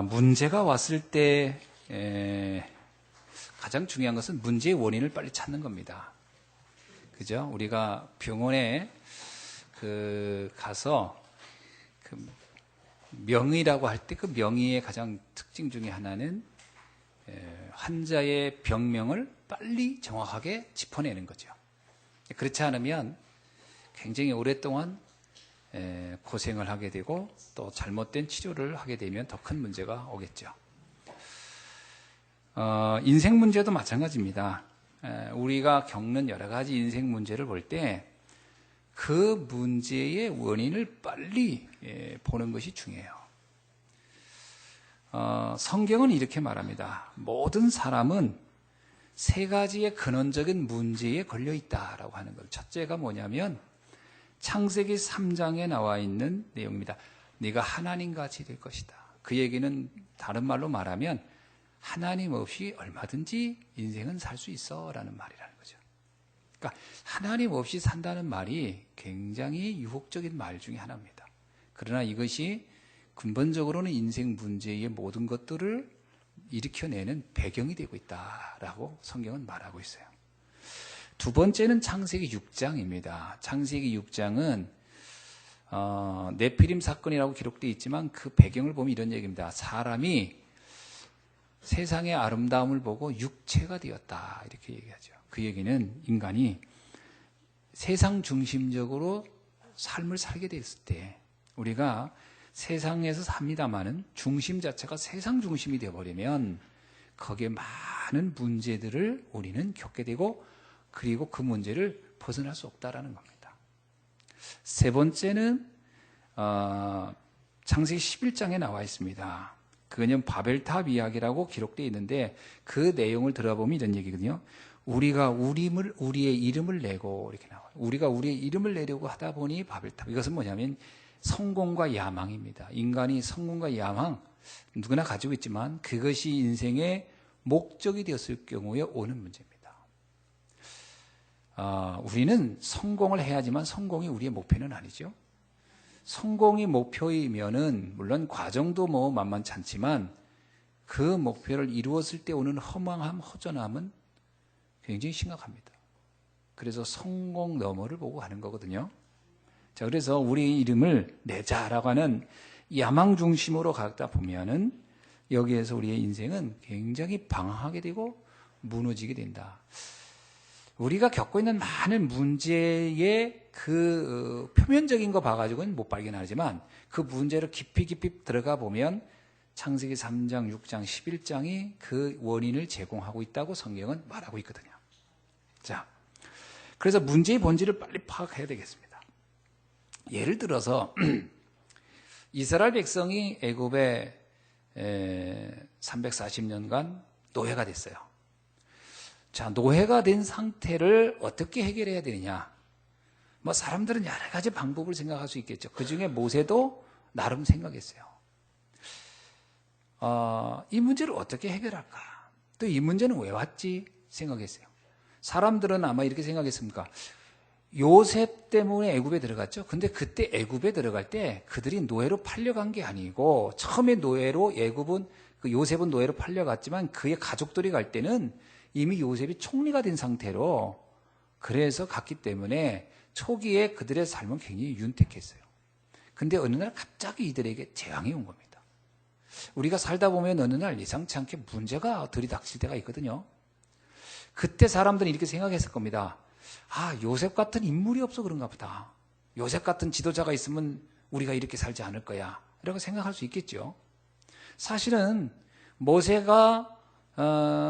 문제가 왔을 때 가장 중요한 것은 문제의 원인을 빨리 찾는 겁니다. 그죠? 우리가 병원에 가서 명의라고 할 때 그 명의의 가장 특징 중에 하나는 환자의 병명을 빨리 정확하게 짚어내는 거죠. 그렇지 않으면 굉장히 오랫동안 고생을 하게 되고 또 잘못된 치료를 하게 되면 더 큰 문제가 오겠죠. 인생 문제도 마찬가지입니다. 우리가 겪는 여러 가지 인생 문제를 볼 때 그 문제의 원인을 빨리 보는 것이 중요해요. 성경은 이렇게 말합니다. 모든 사람은 세 가지의 근원적인 문제에 걸려 있다라고 하는 것. 첫째가 뭐냐면 창세기 3장에 나와 있는 내용입니다. 네가 하나님같이 될 것이다. 그 얘기는 다른 말로 말하면 하나님 없이 얼마든지 인생은 살 수 있어 라는 말이라는 거죠. 그러니까 하나님 없이 산다는 말이 굉장히 유혹적인 말 중에 하나입니다. 그러나 이것이 근본적으로는 인생 문제의 모든 것들을 일으켜내는 배경이 되고 있다라고 성경은 말하고 있어요. 두 번째는 창세기 6장입니다. 창세기 6장은 네피림 사건이라고 기록되어 있지만 그 배경을 보면 이런 얘기입니다. 사람이 세상의 아름다움을 보고 육체가 되었다 이렇게 얘기하죠. 그 얘기는 인간이 세상 중심적으로 삶을 살게 됐을 때 우리가 세상에서 삽니다마는 중심 자체가 세상 중심이 되어버리면 거기에 많은 문제들을 우리는 겪게 되고 그리고 그 문제를 벗어날 수 없다라는 겁니다. 세 번째는 창세기 11장에 나와 있습니다. 그거는 바벨탑 이야기라고 기록되어 있는데 그 내용을 들어보면 이런 얘기거든요. 우리가 우리의 이름을 내고 이렇게 나와요. 우리가 우리의 이름을 내려고 하다 보니 바벨탑. 이것은 뭐냐면 성공과 야망입니다. 인간이 성공과 야망 누구나 가지고 있지만 그것이 인생의 목적이 되었을 경우에 오는 문제입니다. 우리는 성공을 해야지만 성공이 우리의 목표는 아니죠. 성공이 목표이면은 물론 과정도 뭐 만만치 않지만 그 목표를 이루었을 때 오는 허망함, 허전함은 굉장히 심각합니다. 그래서 성공 너머를 보고 하는 거거든요. 자, 그래서 우리 이름을 내자라고 하는 야망 중심으로 가다 보면은 여기에서 우리의 인생은 굉장히 방황하게 되고 무너지게 된다. 우리가 겪고 있는 많은 문제의 그 표면적인 거 봐가지고는 못 발견하지만 그 문제를 깊이 들어가 보면 창세기 3장, 6장, 11장이 그 원인을 제공하고 있다고 성경은 말하고 있거든요. 자, 그래서 문제의 본질을 빨리 파악해야 되겠습니다. 예를 들어서 이스라엘 백성이 애굽에 340년간 노예가 됐어요. 자, 노예가 된 상태를 어떻게 해결해야 되느냐? 뭐 사람들은 여러 가지 방법을 생각할 수 있겠죠. 그 중에 모세도 나름 생각했어요. 이 문제를 어떻게 해결할까? 또 이 문제는 왜 왔지? 생각했어요. 사람들은 아마 이렇게 생각했습니까? 요셉 때문에 애굽에 들어갔죠. 근데 그때 애굽에 들어갈 때 그들이 노예로 팔려간 게 아니고 처음에 노예로 요셉은 노예로 팔려갔지만 그의 가족들이 갈 때는 이미 요셉이 총리가 된 상태로 그래서 갔기 때문에 초기에 그들의 삶은 굉장히 윤택했어요. 근데 어느 날 갑자기 이들에게 재앙이 온 겁니다. 우리가 살다 보면 어느 날 예상치 않게 문제가 들이닥칠 때가 있거든요. 그때 사람들은 이렇게 생각했을 겁니다. 요셉 같은 인물이 없어 그런가 보다. 요셉 같은 지도자가 있으면 우리가 이렇게 살지 않을 거야 라고 생각할 수 있겠죠. 사실은 모세가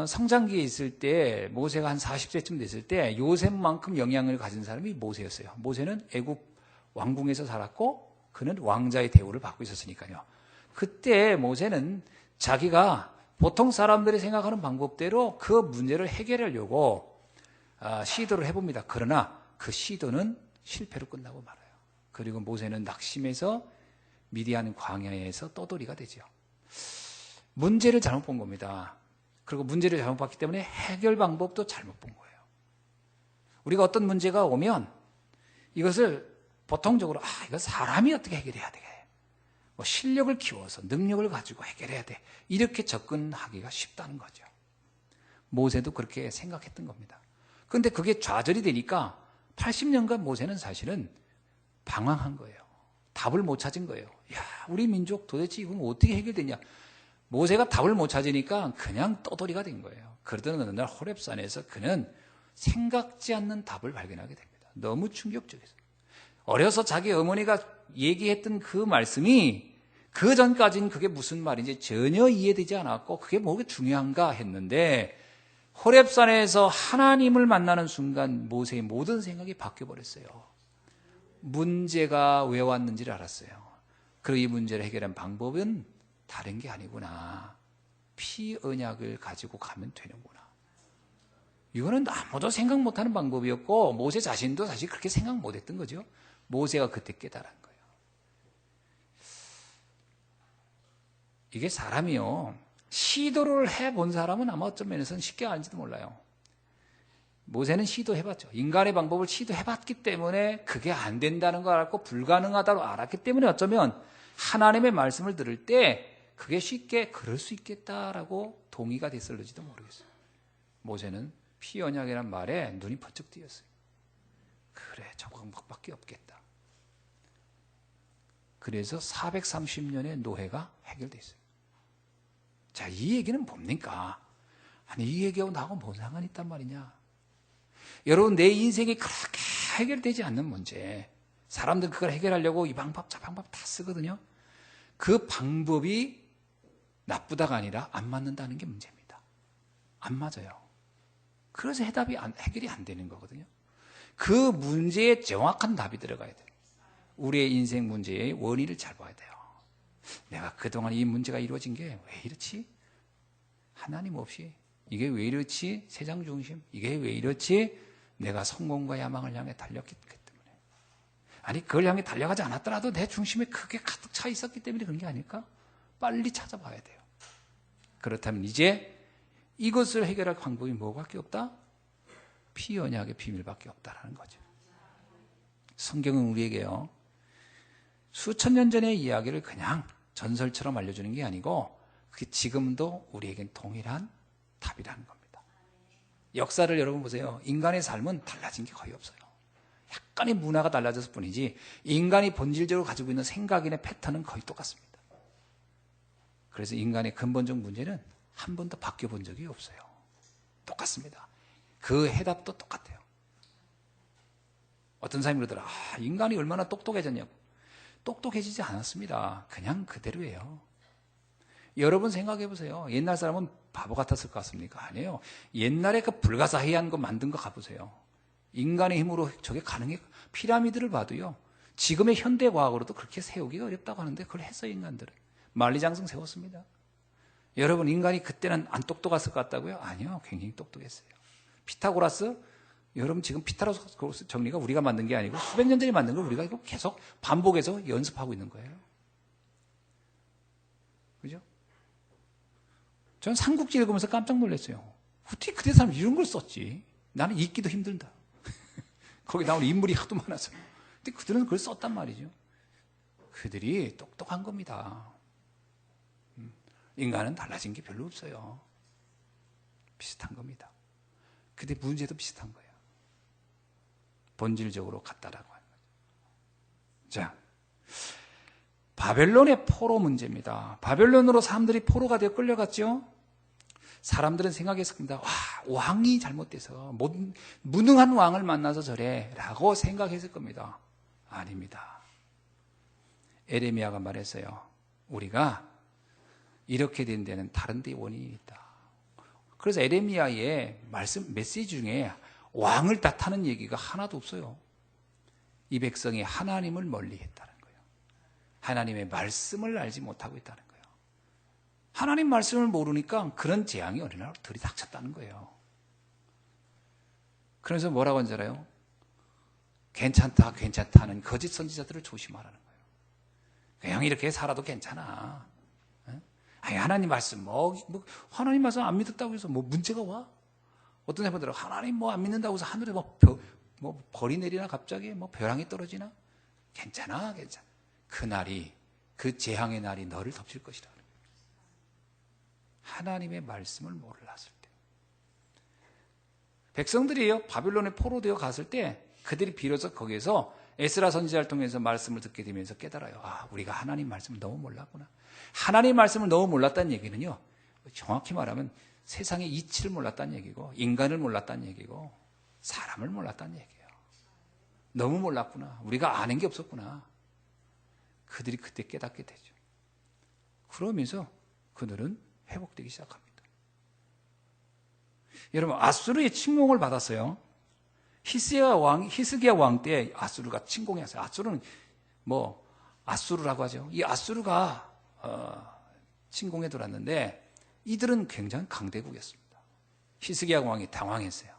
성장기에 있을 때 모세가 한 40세쯤 됐을 때 요셉만큼 영향을 가진 사람이 모세였어요. 모세는 애굽 왕궁에서 살았고 그는 왕자의 대우를 받고 있었으니까요. 그때 모세는 자기가 보통 사람들이 생각하는 방법대로 그 문제를 해결하려고 시도를 해봅니다. 그러나 그 시도는 실패로 끝나고 말아요. 그리고 모세는 낙심해서 미디안 광야에서 떠돌이가 되죠. 문제를 잘못 본 겁니다. 그리고 문제를 잘못 봤기 때문에 해결 방법도 잘못 본 거예요. 우리가 어떤 문제가 오면 이것을 보통적으로 이거 사람이 어떻게 해결해야 돼? 뭐 실력을 키워서 능력을 가지고 해결해야 돼. 이렇게 접근하기가 쉽다는 거죠. 모세도 그렇게 생각했던 겁니다. 그런데 그게 좌절이 되니까 80년간 모세는 사실은 방황한 거예요. 답을 못 찾은 거예요. 야, 우리 민족 도대체 이건 어떻게 해결되냐. 모세가 답을 못 찾으니까 그냥 떠돌이가 된 거예요. 그러던 어느 날 호렙산에서 그는 생각지 않는 답을 발견하게 됩니다. 너무 충격적이었어요. 어려서 자기 어머니가 얘기했던 그 말씀이 그 전까지는 그게 무슨 말인지 전혀 이해되지 않았고 그게 뭐가 중요한가 했는데 호렙산에서 하나님을 만나는 순간 모세의 모든 생각이 바뀌어버렸어요. 문제가 왜 왔는지를 알았어요. 그리고 이 문제를 해결한 방법은 다른 게 아니구나. 피 언약을 가지고 가면 되는구나. 이거는 아무도 생각 못하는 방법이었고 모세 자신도 사실 그렇게 생각 못했던 거죠. 모세가 그때 깨달은 거예요. 이게 사람이요. 시도를 해본 사람은 아마 어떤 면에서는 쉽게 알지도 몰라요. 모세는 시도해봤죠. 인간의 방법을 시도해봤기 때문에 그게 안 된다는 걸 알았고 불가능하다고 알았기 때문에 어쩌면 하나님의 말씀을 들을 때 그게 쉽게 그럴 수 있겠다라고 동의가 됐을지도 모르겠어요. 모세는 피 언약이라는 말에 눈이 번쩍 뜨였어요. 그래, 저 방법밖에 없겠다. 그래서 430년의 노예가 해결됐어요. 자, 이 얘기는 뭡니까? 아니, 이 얘기하고 나하고 뭔 상관이 있단 말이냐? 여러분, 내 인생이 그렇게 해결되지 않는 문제. 사람들 그걸 해결하려고 이 방법, 저 방법 다 쓰거든요. 그 방법이 나쁘다가 아니라 안 맞는다는 게 문제입니다. 안 맞아요. 그래서 해결이 안 되는 거거든요. 그 문제에 정확한 답이 들어가야 돼요. 우리의 인생 문제의 원인을 잘 봐야 돼요. 내가 그동안 이 문제가 이루어진 게 왜 이렇지? 하나님 없이. 이게 왜 이렇지? 세상 중심. 이게 왜 이렇지? 내가 성공과 야망을 향해 달렸기 때문에. 아니, 그걸 향해 달려가지 않았더라도 내 중심에 크게 가득 차 있었기 때문에 그런 게 아닐까? 빨리 찾아봐야 돼요. 그렇다면 이제 이것을 해결할 방법이 뭐밖에 없다? 피 언약의 비밀밖에 없다라는 거죠. 성경은 우리에게요, 수천 년 전의 이야기를 그냥 전설처럼 알려주는 게 아니고 그게 지금도 우리에겐 동일한 답이라는 겁니다. 역사를 여러분 보세요. 인간의 삶은 달라진 게 거의 없어요. 약간의 문화가 달라졌을 뿐이지 인간이 본질적으로 가지고 있는 생각이나 패턴은 거의 똑같습니다. 그래서 인간의 근본적 문제는 한 번도 바뀌어 본 적이 없어요. 똑같습니다. 그 해답도 똑같아요. 어떤 사람이 그러더라. 인간이 얼마나 똑똑해졌냐고. 똑똑해지지 않았습니다. 그냥 그대로예요. 여러분 생각해 보세요. 옛날 사람은 바보 같았을 것 같습니까? 아니에요. 옛날에 그 불가사의한 거 만든 거 가보세요. 인간의 힘으로 저게 가능해. 피라미드를 봐도요. 지금의 현대과학으로도 그렇게 세우기가 어렵다고 하는데 그걸 했어요, 인간들은. 만리장성 세웠습니다. 여러분, 인간이 그때는 안 똑똑했을 것 같다고요? 아니요. 굉장히 똑똑했어요. 피타고라스, 여러분 지금 피타고라스 정리가 우리가 만든 게 아니고 수백 년 전에 만든 걸 우리가 계속 반복해서 연습하고 있는 거예요. 그죠? 전 삼국지 읽으면서 깜짝 놀랐어요. 어떻게 그때 사람 이런 걸 썼지? 나는 읽기도 힘들다. 거기 나오는 인물이 하도 많아서. 근데 그들은 그걸 썼단 말이죠. 그들이 똑똑한 겁니다. 인간은 달라진 게 별로 없어요. 비슷한 겁니다. 근데 문제도 비슷한 거예요. 본질적으로 같다라고 하는 거죠. 자, 바벨론의 포로 문제입니다. 바벨론으로 사람들이 포로가 되어 끌려갔죠. 사람들은 생각했습니다. 와, 왕이 잘못돼서 무능한 왕을 만나서 저래 라고 생각했을 겁니다. 아닙니다. 에레미야가 말했어요. 우리가 이렇게 된 데는 다른 데 원인이 있다. 그래서 에레미야의 메시지 중에 왕을 탓하는 얘기가 하나도 없어요. 이 백성이 하나님을 멀리했다는 거예요. 하나님의 말씀을 알지 못하고 있다는 거예요. 하나님 말씀을 모르니까 그런 재앙이 어느 날 들이닥쳤다는 거예요. 그래서 뭐라고 하는지 알아요? 괜찮다, 괜찮다는 거짓 선지자들을 조심하라는 거예요. 그냥 이렇게 살아도 괜찮아. 아니, 하나님 말씀, 하나님 말씀 안 믿었다고 해서 문제가 와? 어떤 사람들은 하나님 안 믿는다고 해서 하늘에 벌이 내리나 갑자기 벼랑이 떨어지나? 괜찮아, 괜찮아. 그날이 그 재앙의 날이 너를 덮칠 것이라. 하나님의 말씀을 몰랐을 때. 백성들이요, 바빌론에 포로되어 갔을 때 그들이 비로소 거기에서 에스라 선지자를 통해서 말씀을 듣게 되면서 깨달아요. 아, 우리가 하나님 말씀을 너무 몰랐구나. 하나님 말씀을 너무 몰랐다는 얘기는요, 정확히 말하면 세상의 이치를 몰랐다는 얘기고, 인간을 몰랐다는 얘기고, 사람을 몰랐다는 얘기예요. 너무 몰랐구나. 우리가 아는 게 없었구나. 그들이 그때 깨닫게 되죠. 그러면서 그들은 회복되기 시작합니다. 여러분, 아수르의 침공을 받았어요. 히스기야 왕 때 아수르가 침공했어요. 아수르는 아수르라고 하죠. 이 아수르가 침공에 들어왔는데 이들은 굉장히 강대국이었습니다. 히스기야 왕이 당황했어요.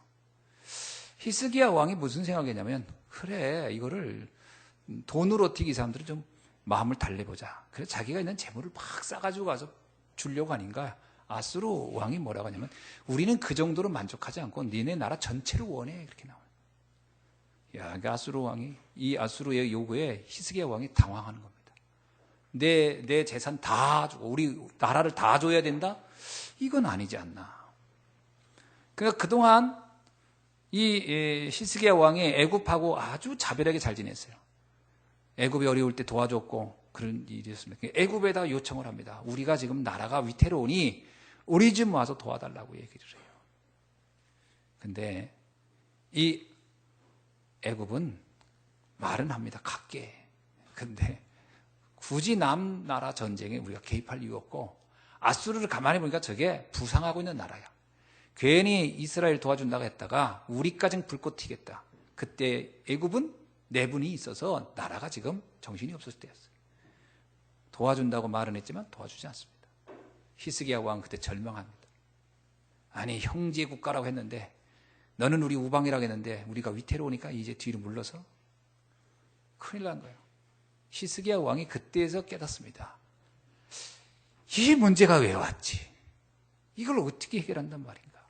히스기야 왕이 무슨 생각이냐면, 그래, 이거를 돈으로 어떻게 이 사람들은 좀 마음을 달래보자. 그래서 자기가 있는 재물을 막 싸가지고 가서 주려고 하니까 아수르 왕이 뭐라고 하냐면, 우리는 그 정도로 만족하지 않고 니네 나라 전체를 원해. 이렇게 나와요. 야, 그 아수르 왕이, 이 아수르의 요구에 히스기야 왕이 당황하는 겁니다. 내 재산 다 주고 우리 나라를 다 줘야 된다? 이건 아니지 않나. 그러니까 그동안 이 히스기야 왕이 애굽하고 아주 자별하게 잘 지냈어요. 애굽이 어려울 때 도와줬고 그런 일이었습니다. 애굽에다 요청을 합니다. 우리가 지금 나라가 위태로우니 우리 좀 와서 도와달라고 얘기를 해요. 근데 이 애굽은 말은 합니다. 갈게. 근데 굳이 남나라 전쟁에 우리가 개입할 이유 없고, 아수르를 가만히 보니까 저게 부상하고 있는 나라야. 괜히 이스라엘 도와준다고 했다가 우리까지는 불꽃 튀겠다. 그때 애굽은 내분이 있어서 나라가 지금 정신이 없었을 때였어요. 도와준다고 말은 했지만 도와주지 않습니다. 히스기야 왕 그때 절망합니다. 아니, 형제 국가라고 했는데, 너는 우리 우방이라고 했는데 우리가 위태로우니까 이제 뒤로 물러서 큰일 난 거예요. 히스기야 왕이 그때에서 깨닫습니다. 이 문제가 왜 왔지? 이걸 어떻게 해결한단 말인가?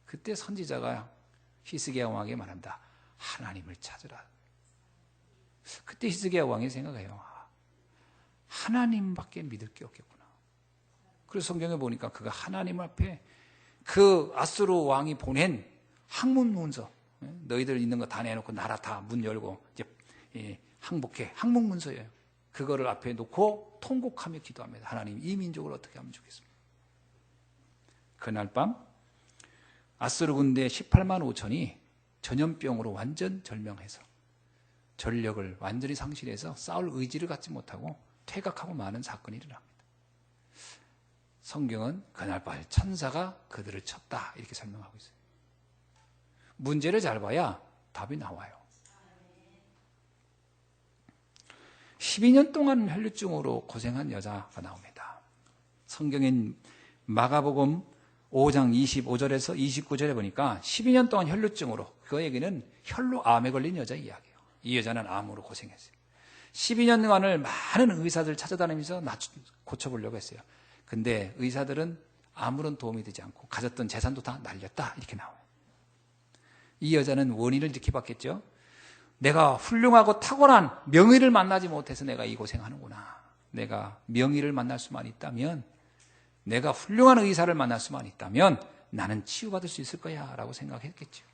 그때 선지자가 히스기야 왕에게 말합니다. 하나님을 찾으라. 그때 히스기야 왕이 생각해요. 하나님밖에 믿을 게 없겠구나. 그래서 성경에 보니까 그가 하나님 앞에 그 아수르 왕이 보낸 항문 문서, 너희들 있는 거 다 내놓고 나라 다 문 열고 이제 항복해. 항복 문서예요. 그거를 앞에 놓고 통곡하며 기도합니다. 하나님, 이 민족을 어떻게 하면 좋겠습니까? 그날 밤 아수르 군대 18만 5천이 전염병으로 완전 절명해서 전력을 완전히 상실해서 싸울 의지를 갖지 못하고 퇴각하고 마는 사건이 일어납니다. 성경은 그날 밤 천사가 그들을 쳤다 이렇게 설명하고 있어요. 문제를 잘 봐야 답이 나와요. 12년 동안 혈류증으로 고생한 여자가 나옵니다. 성경인 마가복음 5장 25절에서 29절에 보니까 12년 동안 혈류증으로, 그 얘기는 혈로 암에 걸린 여자 이야기예요. 이 여자는 암으로 고생했어요. 12년간을 많은 의사들 찾아다니면서 고쳐보려고 했어요. 근데 의사들은 아무런 도움이 되지 않고 가졌던 재산도 다 날렸다 이렇게 나와요. 이 여자는 원인을 이렇게 봤겠죠. 내가 훌륭하고 탁월한 명의를 만나지 못해서 내가 이 고생하는구나. 내가 명의를 만날 수만 있다면, 내가 훌륭한 의사를 만날 수만 있다면 나는 치유받을 수 있을 거야 라고 생각했겠죠.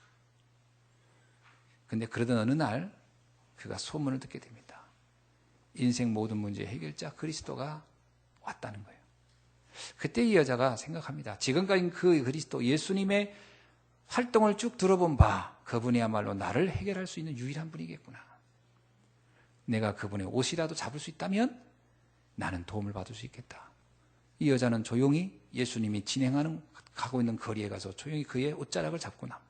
근데 그러던 어느 날 그가 소문을 듣게 됩니다. 인생 모든 문제의 해결자 그리스도가 왔다는 거예요. 그때 이 여자가 생각합니다. 지금까지 그 그리스도 예수님의 활동을 쭉 들어본 바, 그분이야말로 나를 해결할 수 있는 유일한 분이겠구나. 내가 그분의 옷이라도 잡을 수 있다면 나는 도움을 받을 수 있겠다. 이 여자는 조용히 예수님이 가고 있는 거리에 가서 조용히 그의 옷자락을 잡고 납니다.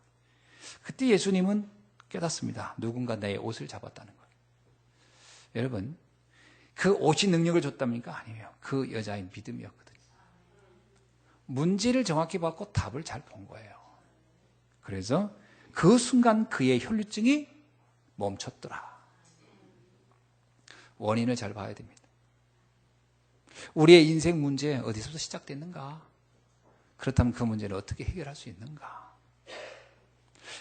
그때 예수님은 깨닫습니다. 누군가 내 옷을 잡았다는 거예요. 여러분, 그 옷이 능력을 줬답니까? 아니에요. 그 여자의 믿음이었거든요. 문제를 정확히 받고 답을 잘 본 거예요. 그래서 그 순간 그의 혈류증이 멈췄더라. 원인을 잘 봐야 됩니다. 우리의 인생 문제 어디서부터 시작됐는가? 그렇다면 그 문제를 어떻게 해결할 수 있는가?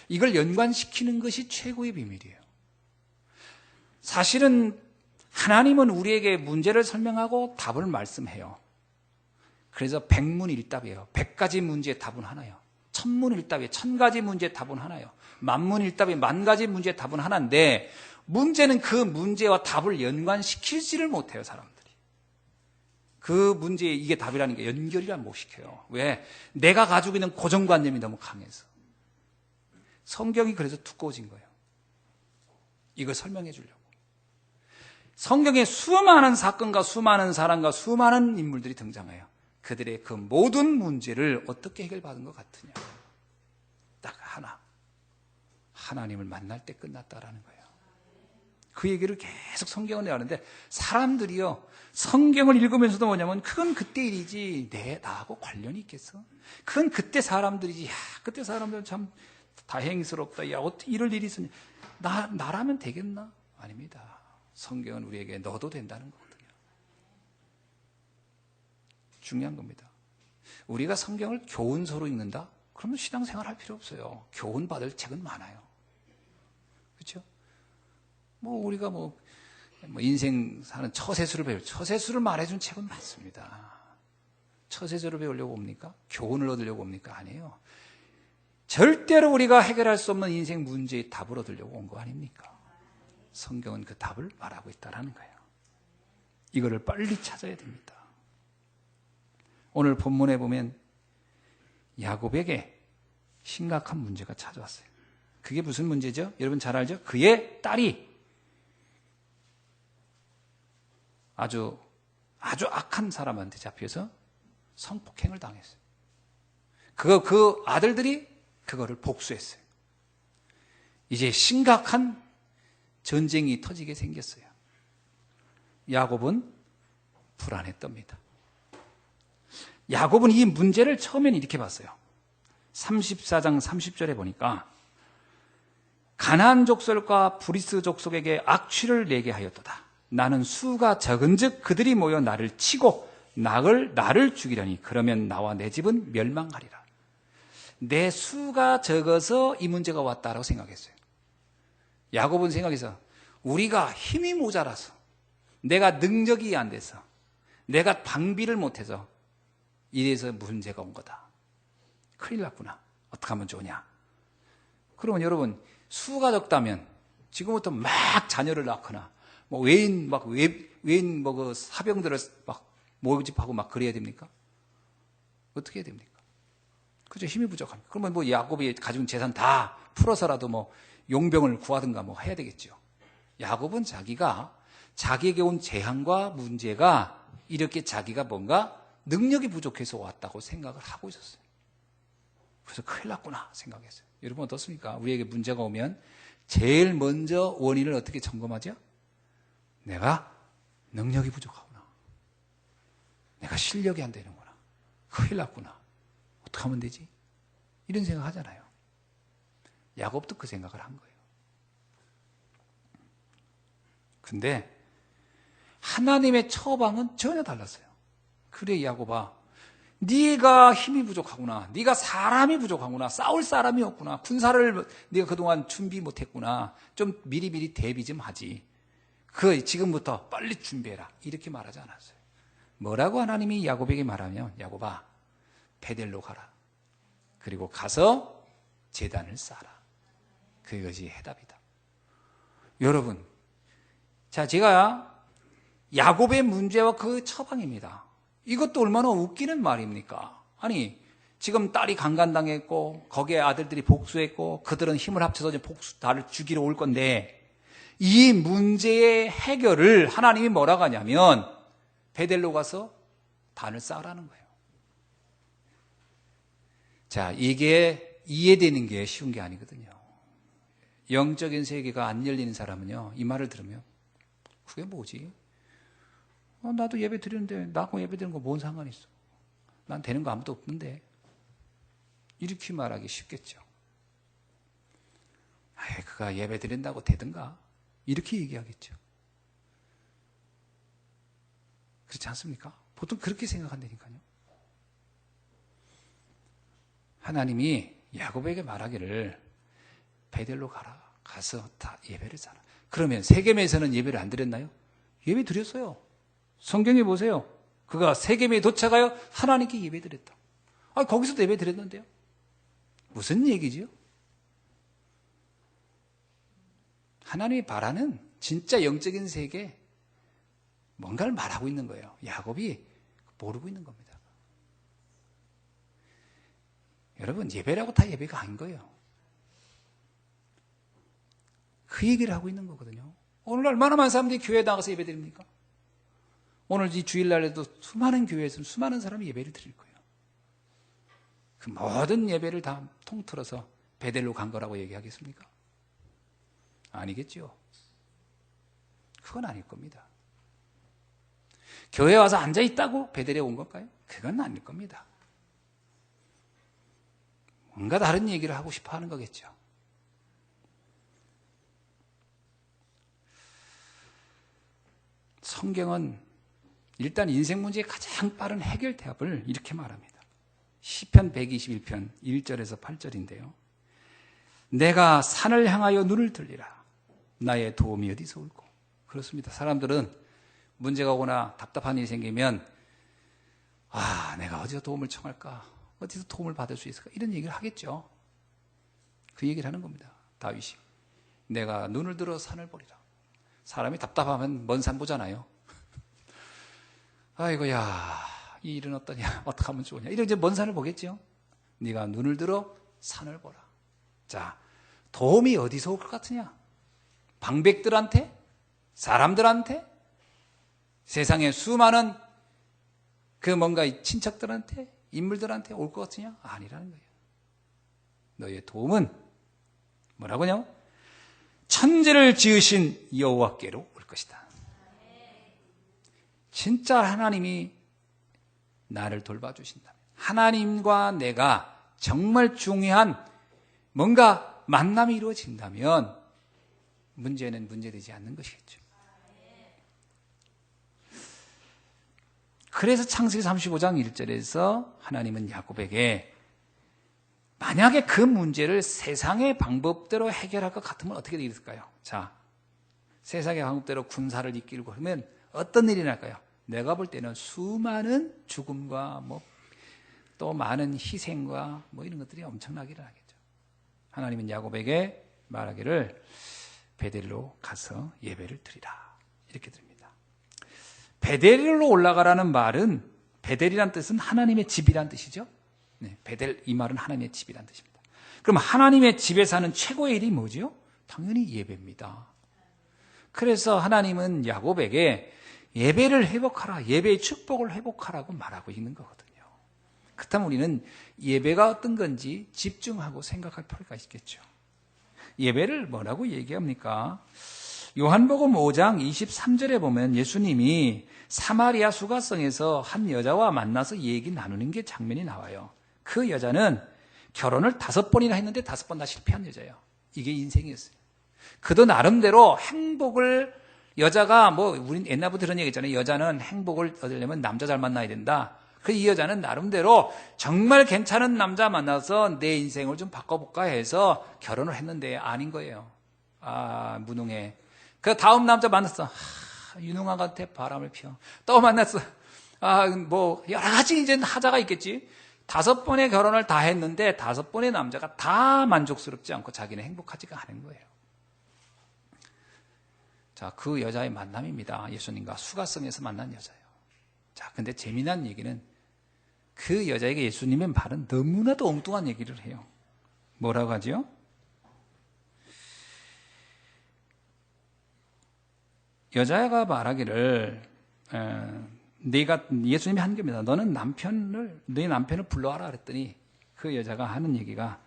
이걸 연관시키는 것이 최고의 비밀이에요. 사실은 하나님은 우리에게 문제를 설명하고 답을 말씀해요. 그래서 백문일답이에요. 100가지 문제의 답은 하나예요. 천문일답이에요. 1000가지 문제의 답은 하나예요. 만문일답이 10,000가지 문제의 답은 하나인데 문제는 그 문제와 답을 연관시키지를 못해요, 사람들이. 그 문제에 이게 답이라는 게 연결이란 못 시켜요. 왜? 내가 가지고 있는 고정관념이 너무 강해서. 성경이 그래서 두꺼워진 거예요. 이걸 설명해 주려고. 성경에 수많은 사건과 수많은 사람과 수많은 인물들이 등장해요. 그들의 그 모든 문제를 어떻게 해결받은 것 같으냐. 딱 하나. 하나님을 만날 때 끝났다라는 거예요. 그 얘기를 계속 성경을 내하는데 사람들이요. 성경을 읽으면서도 뭐냐면 그건 그때 일이지 나하고 관련이 있겠어? 그건 그때 사람들이지. 야, 그때 사람들은 참 다행스럽다. 야, 어떻게 이럴 일이 있었냐. 나라면 되겠나? 아닙니다. 성경은 우리에게 너도 된다는 거거든요. 중요한 겁니다. 우리가 성경을 교훈서로 읽는다? 그러면 신앙생활 할 필요 없어요. 교훈 받을 책은 많아요. 그렇죠? 우리가 인생 사는 처세술을 말해준 책은 많습니다. 처세술을 배우려고 옵니까? 교훈을 얻으려고 옵니까? 아니에요. 절대로 우리가 해결할 수 없는 인생 문제의 답을 얻으려고 온 거 아닙니까? 성경은 그 답을 말하고 있다는 거예요. 이거를 빨리 찾아야 됩니다. 오늘 본문에 보면 야곱에게 심각한 문제가 찾아왔어요. 그게 무슨 문제죠? 여러분 잘 알죠? 그의 딸이 아주 악한 사람한테 잡혀서 성폭행을 당했어요. 그 아들들이 그거를 복수했어요. 이제 심각한 전쟁이 터지게 생겼어요. 야곱은 불안했답니다. 야곱은 이 문제를 처음엔 이렇게 봤어요. 34장 30절에 보니까 가나안 족속과 브리스 족속에게 악취를 내게 하였도다. 나는 수가 적은즉 그들이 모여 나를 치고 나를 죽이려니 그러면 나와 내 집은 멸망하리라. 내 수가 적어서 이 문제가 왔다라고 생각했어요. 야곱은 생각해서 우리가 힘이 모자라서 내가 능력이 안 돼서 내가 방비를 못해서 이래서 문제가 온 거다. 큰일 났구나. 어떻게 하면 좋으냐. 그러면 여러분 수가 적다면 지금부터 막 자녀를 낳거나 외인 그 사병들을 막 모집하고 막 그래야 됩니까? 어떻게 해야 됩니까? 그죠? 힘이 부족합니다. 그러면 야곱이 가진 재산 다 풀어서라도 용병을 구하든가 해야 되겠죠. 야곱은 자기에게 온 재앙과 문제가 이렇게 자기가 뭔가 능력이 부족해서 왔다고 생각을 하고 있었어요. 그래서 큰일 났구나 생각했어요. 여러분 어떻습니까? 우리에게 문제가 오면 제일 먼저 원인을 어떻게 점검하죠? 내가 능력이 부족하구나. 내가 실력이 안 되는구나. 큰일 났구나. 어떻게 하면 되지? 이런 생각 하잖아요. 야곱도 그 생각을 한 거예요. 근데 하나님의 처방은 전혀 달랐어요. 그래 야곱아, 네가 힘이 부족하구나. 네가 사람이 부족하구나. 싸울 사람이 없구나. 군사를 네가 그동안 준비 못했구나. 좀 미리미리 대비 좀 하지. 지금부터 빨리 준비해라. 이렇게 말하지 않았어요. 뭐라고 하나님이 야곱에게 말하면 야곱아, 베델로 가라. 그리고 가서 제단을 쌓아라. 그것이 해답이다. 여러분, 자 제가 야곱의 문제와 그 처방입니다. 이것도 얼마나 웃기는 말입니까? 아니 지금 딸이 강간당했고 거기에 아들들이 복수했고 그들은 힘을 합쳐서 나를 죽이러 올 건데 이 문제의 해결을 하나님이 뭐라고 하냐면 베델로 가서 단을 쌓으라는 거예요. 자, 이게 이해되는 게 쉬운 게 아니거든요. 영적인 세계가 안 열리는 사람은요, 이 말을 들으면 그게 뭐지? 나도 예배 드리는데 나하고 예배 드리는 거 뭔 상관이 있어? 난 되는 거 아무도 없는데. 이렇게 말하기 쉽겠죠. 그가 예배 드린다고 되든가 이렇게 얘기하겠죠. 그렇지 않습니까? 보통 그렇게 생각한다니까요. 하나님이 야곱에게 말하기를 베델로 가라. 가서 다 예배를 사라. 그러면 세겜에서는 예배를 안 드렸나요? 예배 드렸어요. 성경에 보세요. 그가 세겜에 도착하여 하나님께 예배 드렸다. 거기서도 예배 드렸는데요. 무슨 얘기지요? 하나님이 바라는 진짜 영적인 세계, 뭔가를 말하고 있는 거예요. 야곱이 모르고 있는 겁니다. 여러분, 예배라고 다 예배가 아닌 거예요. 그 얘기를 하고 있는 거거든요. 오늘 얼마나 많은 사람들이 교회에 나가서 예배 드립니까? 오늘 이 주일날에도 수많은 교회에서 수많은 사람이 예배를 드릴 거예요. 그 모든 예배를 다 통틀어서 베델로 간 거라고 얘기하겠습니까? 아니겠죠. 그건 아닐 겁니다. 교회에 와서 앉아있다고 베델에 온 걸까요? 그건 아닐 겁니다. 뭔가 다른 얘기를 하고 싶어 하는 거겠죠. 성경은 일단 인생 문제의 가장 빠른 해결 대답을 이렇게 말합니다. 시편 121편 1절에서 8절인데요. 내가 산을 향하여 눈을 들리라. 나의 도움이 어디서 올꼬? 그렇습니다. 사람들은 문제가 오거나 답답한 일이 생기면 내가 어디서 도움을 청할까? 어디서 도움을 받을 수 있을까? 이런 얘기를 하겠죠. 그 얘기를 하는 겁니다. 다윗이. 내가 눈을 들어 산을 보리라. 사람이 답답하면 먼 산 보잖아요. 아이고야, 이 일은 어떠냐? 어떻게 하면 좋으냐? 이런 이제 먼 산을 보겠죠. 네가 눈을 들어 산을 보라. 자, 도움이 어디서 올 것 같으냐? 방백들한테? 사람들한테? 세상에 수많은 그 뭔가 친척들한테? 인물들한테 올 것 같으냐? 아니라는 거예요. 너의 도움은 뭐라고요? 천지를 지으신 여호와께로 올 것이다. 진짜 하나님이 나를 돌봐주신다면, 하나님과 내가 정말 중요한 뭔가 만남이 이루어진다면 문제는 문제되지 않는 것이겠죠. 그래서 창세기 35장 1절에서 하나님은 야곱에게 만약에 그 문제를 세상의 방법대로 해결할 것 같으면 어떻게 되겠을까요? 자, 세상의 방법대로 군사를 이끌고 하면 어떤 일이 날까요? 내가 볼 때는 수많은 죽음과 또 많은 희생과 이런 것들이 엄청나게 일어나겠죠. 하나님은 야곱에게 말하기를 베델로 가서 예배를 드리라. 이렇게 드립니다. 베델로 올라가라는 말은, 베델이란 뜻은 하나님의 집이란 뜻이죠. 네, 베델, 이 말은 하나님의 집이란 뜻입니다. 그럼 하나님의 집에 사는 최고의 일이 뭐죠? 당연히 예배입니다. 그래서 하나님은 야곱에게 예배를 회복하라, 예배의 축복을 회복하라고 말하고 있는 거거든요. 그렇다면 우리는 예배가 어떤 건지 집중하고 생각할 필요가 있겠죠. 예배를 뭐라고 얘기합니까? 요한복음 5장 23절에 보면 예수님이 사마리아 수가성에서 한 여자와 만나서 얘기 나누는 게 장면이 나와요. 그 여자는 결혼을 5번이나 했는데 5번 다 실패한 여자예요. 이게 인생이었어요. 그도 나름대로 행복을, 여자가 우린 옛날부터 그런 얘기 있잖아요. 여자는 행복을 얻으려면 남자 잘 만나야 된다. 이 여자는 나름대로 정말 괜찮은 남자 만나서 내 인생을 좀 바꿔볼까 해서 결혼을 했는데 아닌 거예요. 무능해. 그 다음 남자 만났어. 유능한 같아. 바람을 피워. 또 만났어. 여러 가지 이제 하자가 있겠지. 5번의 결혼을 다 했는데 5번의 남자가 다 만족스럽지 않고 자기는 행복하지가 않은 거예요. 자, 그 여자의 만남입니다. 예수님과 수가성에서 만난 여자예요. 자, 근데 재미난 얘기는 그 여자에게 예수님의 말은 너무나도 엉뚱한 얘기를 해요. 뭐라고 하죠? 여자가 말하기를, 예수님이 한 겁니다. 네 남편을 불러와라 그랬더니 그 여자가 하는 얘기가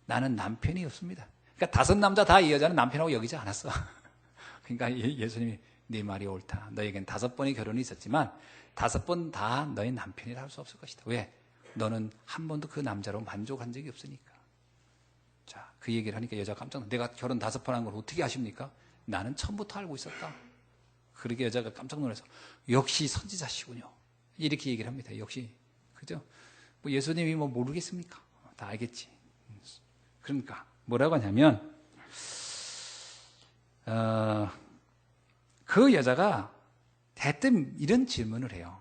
나는 남편이 없습니다. 그러니까 5남자 다 이 여자는 남편하고 여기지 않았어. 그러니까 예수님이 네 말이 옳다. 너에겐 5번의 결혼이 있었지만 5번 다 너의 남편이라 할 수 없을 것이다. 왜? 너는 한 번도 그 남자로 만족한 적이 없으니까. 자, 그 얘기를 하니까 여자가 깜짝 놀라. 내가 결혼 5번 한 걸 어떻게 아십니까? 나는 처음부터 알고 있었다. 그렇게 여자가 깜짝 놀라서 역시 선지자시군요. 이렇게 얘기를 합니다. 역시. 그죠? 예수님이 모르겠습니까? 다 알겠지. 그러니까 뭐라고 하냐면 그 여자가 대뜸 이런 질문을 해요.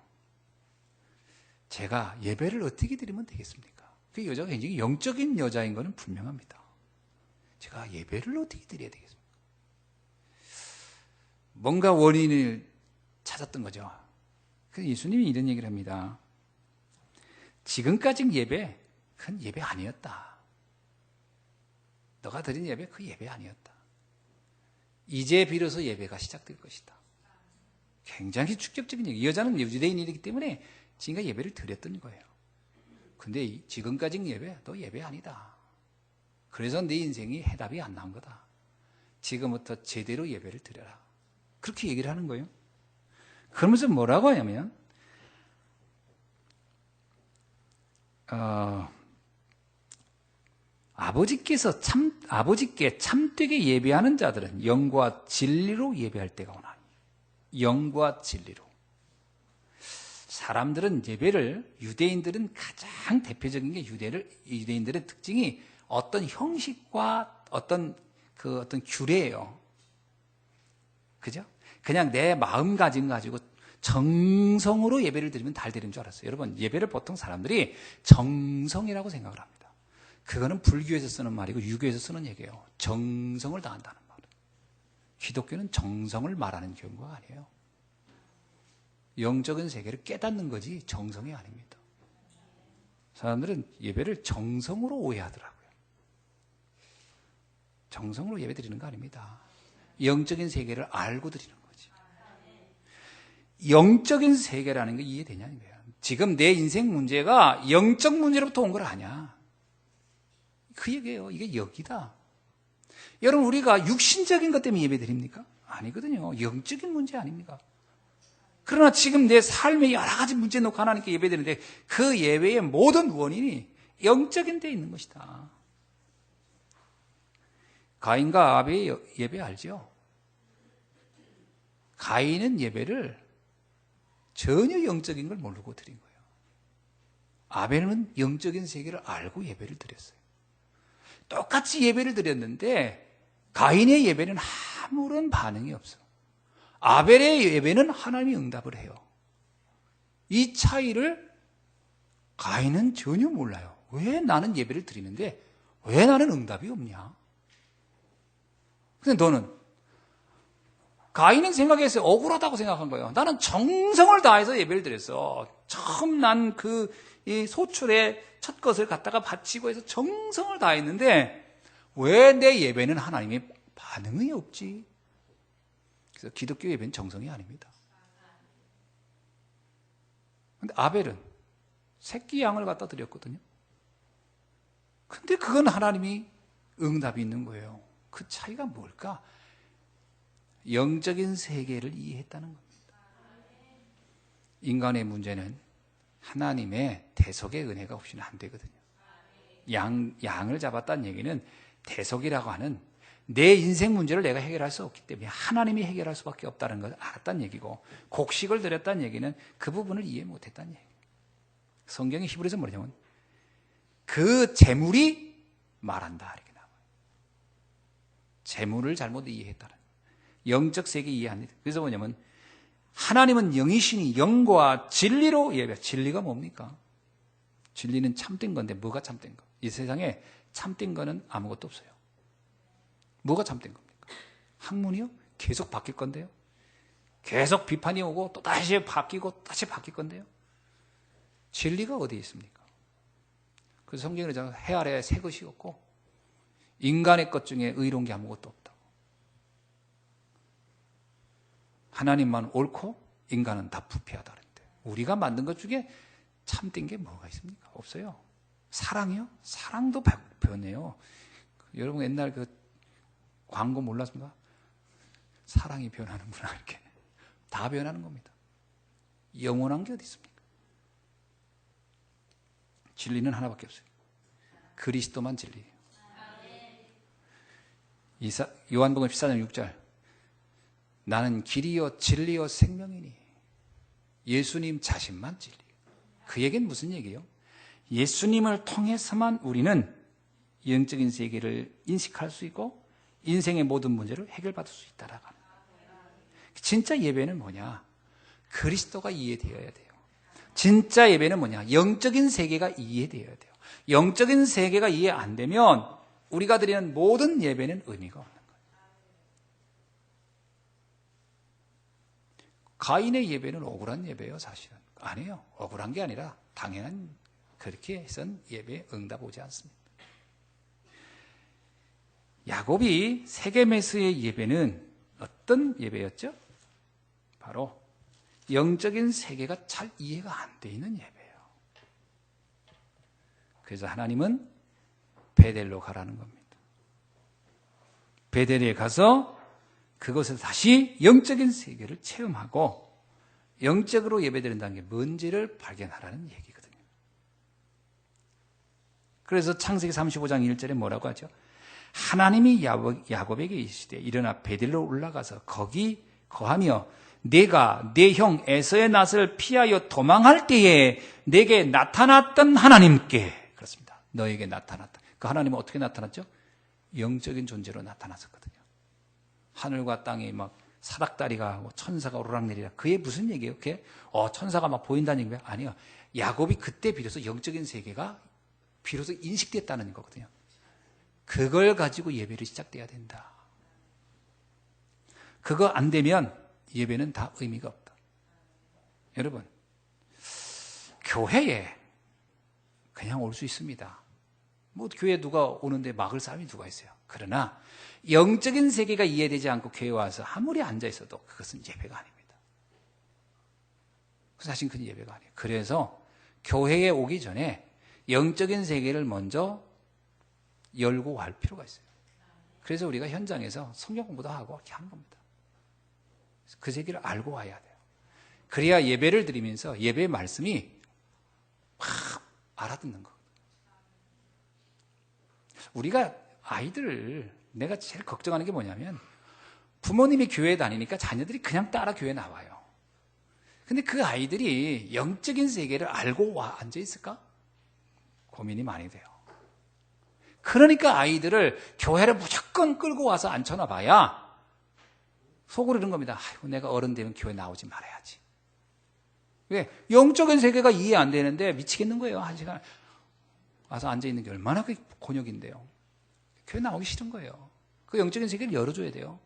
제가 예배를 어떻게 드리면 되겠습니까? 그 여자가 굉장히 영적인 여자인 것은 분명합니다. 제가 예배를 어떻게 드려야 되겠습니까? 뭔가 원인을 찾았던 거죠. 그래서 예수님이 이런 얘기를 합니다. 지금까지 예배, 그건 예배 아니었다. 너가 드린 예배, 그 예배 아니었다. 이제 비로소 예배가 시작될 것이다. 굉장히 충격적인 얘기. 이 여자는 유대인이기 때문에 지금까지 예배를 드렸던 거예요. 근데 지금까지 예배, 너 예배 아니다. 그래서 네 인생이 해답이 안 나온 거다. 지금부터 제대로 예배를 드려라. 그렇게 얘기를 하는 거예요. 그러면서 뭐라고 하냐면 아버지께 참되게 예배하는 자들은 영과 진리로 예배할 때가 오나니. 영과 진리로. 사람들은 예배를, 유대인들은 가장 대표적인 게 유대인들의 특징이 어떤 형식과 어떤 규례예요. 그죠? 그냥 내 마음가짐 가지고 정성으로 예배를 드리면 잘 되는 줄 알았어요. 여러분, 예배를 보통 사람들이 정성이라고 생각을 합니다. 그거는 불교에서 쓰는 말이고 유교에서 쓰는 얘기예요. 정성을 다한다는 말. 기독교는 정성을 말하는 경우가 아니에요. 영적인 세계를 깨닫는 거지 정성이 아닙니다. 사람들은 예배를 정성으로 오해하더라고요. 정성으로 예배 드리는 거 아닙니다. 영적인 세계를 알고 드리는 거지. 영적인 세계라는 게 이해되냐는 거예요. 지금 내 인생 문제가 영적 문제로부터 온 걸 아냐. 그 얘기예요. 이게 여기다. 여러분, 우리가 육신적인 것 때문에 예배 드립니까? 아니거든요. 영적인 문제 아닙니까? 그러나 지금 내 삶에 여러 가지 문제 놓고 하나님께 예배 드리는데 그 예배의 모든 원인이 영적인 데 있는 것이다. 가인과 아벨의 예배 알죠? 가인은 예배를 전혀 영적인 걸 모르고 드린 거예요. 아벨은 영적인 세계를 알고 예배를 드렸어요. 똑같이 예배를 드렸는데 가인의 예배는 아무런 반응이 없어. 아벨의 예배는 하나님이 응답을 해요. 이 차이를 가인은 전혀 몰라요. 왜 나는 예배를 드리는데 왜 나는 응답이 없냐? 근데 너는 가인은 생각했어요. 억울하다고 생각한 거예요. 나는 정성을 다해서 예배를 드렸어. 처음 난 그 소출의 첫 것을 갖다가 바치고 해서 정성을 다했는데 왜 내 예배는 하나님의 반응이 없지? 그래서 기독교 예배는 정성이 아닙니다. 근데 아벨은 새끼 양을 갖다 드렸거든요. 근데 그건 하나님이 응답이 있는 거예요. 그 차이가 뭘까? 영적인 세계를 이해했다는 겁니다. 인간의 문제는 하나님의 대속의 은혜가 없이는 안 되거든요. 양을 잡았다는 얘기는 대속이라고 하는 내 인생 문제를 내가 해결할 수 없기 때문에 하나님이 해결할 수밖에 없다는 걸 알았다는 얘기고, 곡식을 드렸다는 얘기는 그 부분을 이해 못했다는 얘기예요. 성경의 히브리서 뭐냐면 그 재물이 말한다 이렇게 나와요. 재물을 잘못 이해했다는 거예요. 영적 세계 이해 안 돼. 그래서 뭐냐면 하나님은 영이시니 영과 진리로 예배. 진리가 뭡니까? 진리는 참된 건데 뭐가 참된 거? 이 세상에 참된 거는 아무것도 없어요. 뭐가 참된 겁니까? 학문이요? 계속 바뀔 건데요. 계속 비판이 오고 또 다시 바뀌고 다시 바뀔 건데요. 진리가 어디에 있습니까? 그래서 성경에 그러잖아요. 해 아래에 새 것이 없고 인간의 것 중에 의로운 게 아무것도 없다고. 하나님만 옳고 인간은 다 부패하다는데 우리가 만든 것 중에 참된 게 뭐가 있습니까? 없어요. 사랑이요? 사랑도 변해요. 여러분 옛날 그 광고 몰랐습니까? 사랑이 변하는구나 이렇게. 다 변하는 겁니다. 영원한 게 어디 있습니까? 진리는 하나밖에 없어요. 그리스도만 진리예요. 요한복음 14장 6절 나는 길이요 진리요 생명이니 예수님 자신만 진리예요. 그 얘기는 무슨 얘기예요? 예수님을 통해서만 우리는 영적인 세계를 인식할 수 있고 인생의 모든 문제를 해결받을 수 있다라고 합니다. 진짜 예배는 뭐냐? 그리스도가 이해되어야 돼요. 진짜 예배는 뭐냐? 영적인 세계가 이해되어야 돼요. 영적인 세계가 이해 안 되면 우리가 드리는 모든 예배는 의미가 없는 거예요. 가인의 예배는 억울한 예배예요, 사실은. 아니에요. 억울한 게 아니라 당연한, 그렇게 해선 예배에 응답 오지 않습니다. 야곱이 세겜에서의 예배는 어떤 예배였죠? 바로 영적인 세계가 잘 이해가 안 돼 있는 예배예요. 그래서 하나님은 베델로 가라는 겁니다. 베델에 가서 그것을 다시 영적인 세계를 체험하고 영적으로 예배드린다는 게 뭔지를 발견하라는 얘기거든요. 그래서 창세기 35장 1절에 뭐라고 하죠? 하나님이 야곱에게 이르시되 일어나 베델로 올라가서 거기 거하며 내가 내 형 에서의 낯을 피하여 도망할 때에 내게 나타났던 하나님께, 그렇습니다. 너에게 나타났다. 그 하나님은 어떻게 나타났죠? 영적인 존재로 나타났었거든요. 하늘과 땅이 막 사닥다리가 천사가 오르락내리락. 그게 무슨 얘기예요? 그게 천사가 막 보인다는 얘기예요? 아니요. 야곱이 그때 비로소 영적인 세계가 비로소 인식됐다는 거거든요. 그걸 가지고 예배를 시작돼야 된다. 그거 안 되면 예배는 다 의미가 없다. 여러분, 교회에 그냥 올 수 있습니다. 뭐 교회 누가 오는데 막을 사람이 누가 있어요. 그러나 영적인 세계가 이해되지 않고 교회 와서 아무리 앉아 있어도 그것은 예배가 아닙니다. 사실 그건 예배가 아니에요. 그래서 교회에 오기 전에 영적인 세계를 먼저 열고 할 필요가 있어요. 그래서 우리가 현장에서 성경 공부도 하고 이렇게 하는 겁니다. 그 세계를 알고 와야 돼요. 그래야 예배를 드리면서 예배의 말씀이 확 알아듣는 거. 우리가 아이들을, 내가 제일 걱정하는 게 뭐냐면 부모님이 교회에 다니니까 자녀들이 그냥 따라 교회에 나와요. 근데 그 아이들이 영적인 세계를 알고 와 앉아 있을까? 고민이 많이 돼요. 그러니까 아이들을 교회를 무조건 끌고 와서 앉혀놔 봐야 속으로 이런 겁니다. 아이고, 내가 어른 되면 교회 나오지 말아야지. 왜? 영적인 세계가 이해 안 되는데 미치겠는 거예요. 한 시간 와서 앉아있는 게 얼마나 그 곤욕인데요. 교회 나오기 싫은 거예요. 그 영적인 세계를 열어줘야 돼요.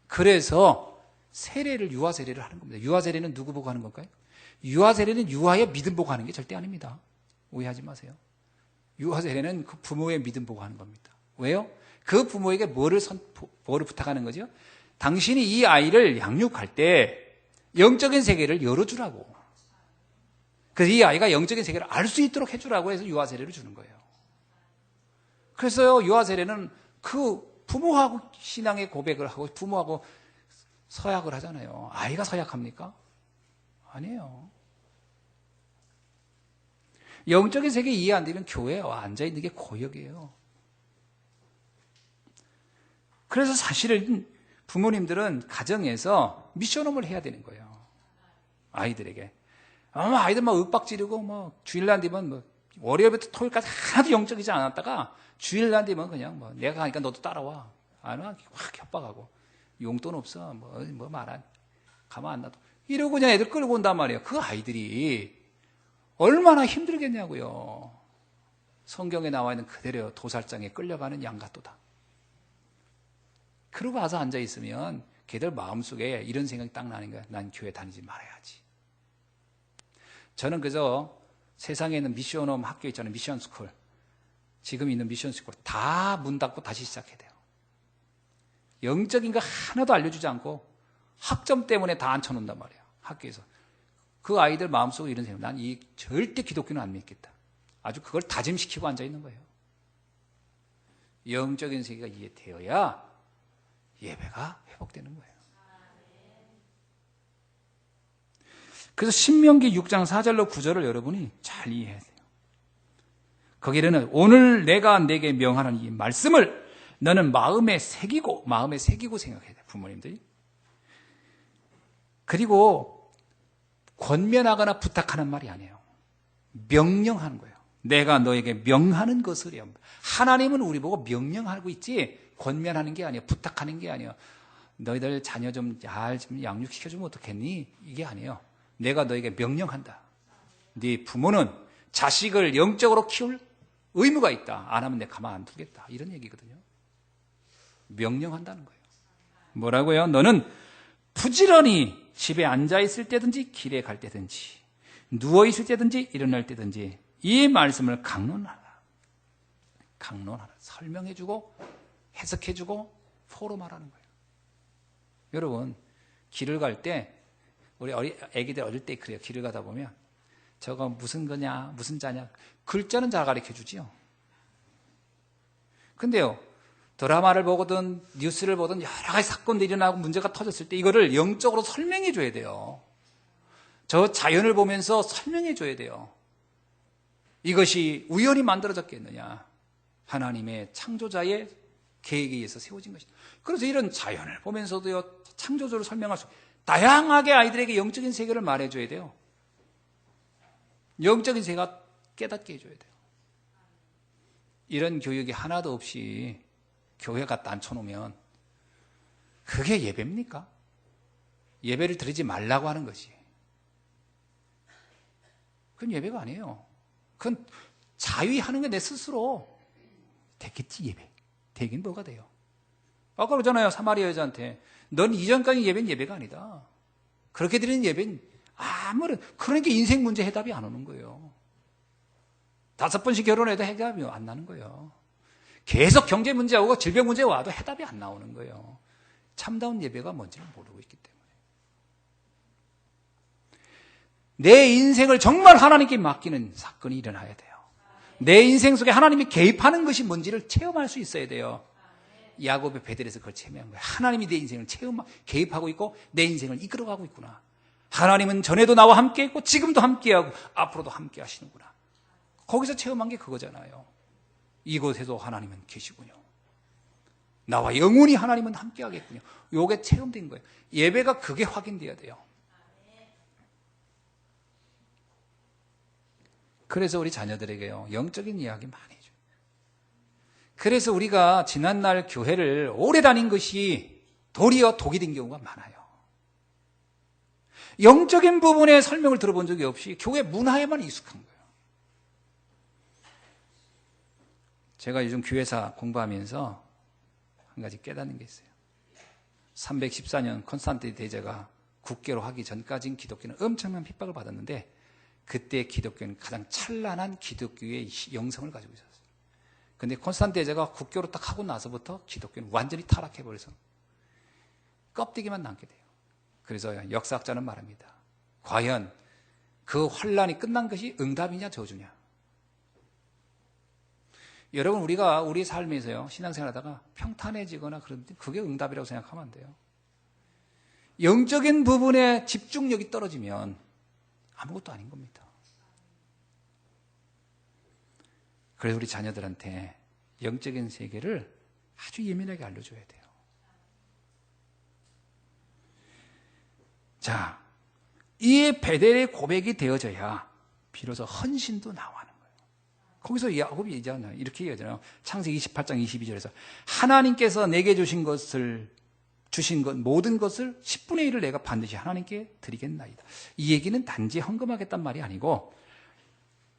그래서 세례를, 유아 세례를 하는 겁니다. 유아 세례는 누구 보고 하는 걸까요? 유아 세례는 유아의 믿음 보고 하는 게 절대 아닙니다. 오해하지 마세요. 유아 세례는 그 부모의 믿음 보고 하는 겁니다. 왜요? 그 부모에게 뭐를 부탁하는 거죠? 당신이 이 아이를 양육할 때 영적인 세계를 열어주라고. 그래서 이 아이가 영적인 세계를 알 수 있도록 해주라고 해서 유아 세례를 주는 거예요. 그래서 유아 세례는 그 부모하고 신앙의 고백을 하고 부모하고 서약을 하잖아요. 아이가 서약합니까? 아니에요. 영적인 세계 이해 안 되면 교회에 앉아있는 게 고역이에요. 그래서 사실은 부모님들은 가정에서 미션홈을 해야 되는 거예요. 아이들에게. 아이들 막 윽박지르고 뭐 주일날 되면 뭐 월요일부터 토요일까지 하나도 영적이지 않았다가 주일날 되면 그냥 뭐 내가 가니까 너도 따라와. 안 와? 확 협박하고. 용돈 없어. 뭐 말안. 가만 안 놔둬. 이러고 그냥 애들 끌고 온단 말이에요. 그 아이들이 얼마나 힘들겠냐고요. 성경에 나와 있는 그대로 도살장에 끌려가는 양 같도다. 그러고 와서 앉아있으면 걔들 마음속에 이런 생각이 딱 나는 거야. 난 교회 다니지 말아야지. 저는 그저 세상에 있는 미션홈 학교 있잖아요. 미션스쿨. 지금 있는 미션스쿨 다 문 닫고 다시 시작해야 돼요. 영적인 거 하나도 알려주지 않고 학점 때문에 다 앉혀놓는단 말이에요. 학교에서. 그 아이들 마음속에 이런 생각, 난 절대 기독교는 안 믿겠다. 아주 그걸 다짐시키고 앉아있는 거예요. 영적인 세계가 이해되어야 예배가 회복되는 거예요. 그래서 신명기 6장 4절로 9절을 여러분이 잘 이해해야 돼요. 거기에는 오늘 내가 내게 명하는 이 말씀을 너는 마음에 새기고 생각해야 돼요. 부모님들이. 그리고 권면하거나 부탁하는 말이 아니에요. 명령하는 거예요. 내가 너에게 명하는 것을요. 하나님은 우리 보고 명령하고 있지 권면하는 게 아니에요. 부탁하는 게 아니에요. 너희들 자녀 좀 잘 양육시켜주면 어떻겠니? 이게 아니에요. 내가 너에게 명령한다. 네 부모는 자식을 영적으로 키울 의무가 있다. 안 하면 내가 가만 안 두겠다. 이런 얘기거든요. 명령한다는 거예요. 뭐라고요? 너는 부지런히 집에 앉아있을 때든지 길에 갈 때든지 누워있을 때든지 일어날 때든지 이 말씀을 강론하라. 설명해주고 해석해주고 포럼하라는 거예요. 여러분 길을 갈 때 우리 애기들 어릴 때 그래요. 길을 가다 보면 저거 무슨 거냐 무슨 자냐 글자는 잘 가르쳐주지요. 근데요 드라마를 보거든 뉴스를 보든 여러 가지 사건들이 일어나고 문제가 터졌을 때 이거를 영적으로 설명해 줘야 돼요. 저 자연을 보면서 설명해 줘야 돼요. 이것이 우연히 만들어졌겠느냐. 하나님의 창조자의 계획에 의해서 세워진 것이다. 그래서 이런 자연을 보면서도요 창조주를 설명할 수 다양하게 아이들에게 영적인 세계를 말해줘야 돼요. 영적인 세계가 깨닫게 해줘야 돼요. 이런 교육이 하나도 없이 교회 갖다 앉혀놓으면 그게 예배입니까? 예배를 드리지 말라고 하는 것이. 그건 예배가 아니에요. 그건 자위하는 게 내 스스로 됐겠지 예배. 되긴 뭐가 돼요. 아까 그러잖아요. 사마리아 여자한테 넌 이전까지 예배는 예배가 아니다. 그렇게 드리는 예배는 아무런 그러니까 인생 문제 해답이 안 오는 거예요. 5번씩 결혼해도 해답이 안 나는 거예요. 계속 경제 문제 오고 질병 문제 와도 해답이 안 나오는 거예요. 참다운 예배가 뭔지를 모르고 있기 때문에. 내 인생을 정말 하나님께 맡기는 사건이 일어나야 돼요. 내 인생 속에 하나님이 개입하는 것이 뭔지를 체험할 수 있어야 돼요. 야곱의 베델에서 그걸 체험한 거예요. 하나님이 내 인생을 개입하고 있고 내 인생을 이끌어가고 있구나. 하나님은 전에도 나와 함께 했고 지금도 함께하고 앞으로도 함께 하시는구나. 거기서 체험한 게 그거잖아요. 이곳에도 하나님은 계시군요. 나와 영원히 하나님은 함께 하겠군요. 요게 체험된 거예요. 예배가 그게 확인돼야 돼요. 그래서 우리 자녀들에게요 영적인 이야기 많이 해줘요. 그래서 우리가 지난날 교회를 오래 다닌 것이 도리어 독이 된 경우가 많아요. 영적인 부분의 설명을 들어본 적이 없이 교회 문화에만 익숙한 거예요. 제가 요즘 교회사 공부하면서 한 가지 깨닫는 게 있어요. 314년 콘스탄티노 대제가 국교로 하기 전까지는 기독교는 엄청난 핍박을 받았는데 그때 기독교는 가장 찬란한 기독교의 영성을 가지고 있었어요. 그런데 콘스탄티노 대제가 국교로 딱 하고 나서부터 기독교는 완전히 타락해버려서 껍데기만 남게 돼요. 그래서 역사학자는 말합니다. 과연 그 환란이 끝난 것이 응답이냐 저주냐. 여러분 우리가 우리 삶에서요 신앙생활하다가 평탄해지거나 그런데 그게 응답이라고 생각하면 안 돼요. 영적인 부분에 집중력이 떨어지면 아무것도 아닌 겁니다. 그래서 우리 자녀들한테 영적인 세계를 아주 예민하게 알려줘야 돼요. 자, 이 베델의 고백이 되어져야 비로소 헌신도 나와는 거예요. 거기서 야곱이 얘기하잖아요. 이렇게 얘기하잖아요. 창세기 28장 22절에서 하나님께서 내게 주신 것 모든 것을 10분의 1을 내가 반드시 하나님께 드리겠나이다. 이 얘기는 단지 헌금하겠단 말이 아니고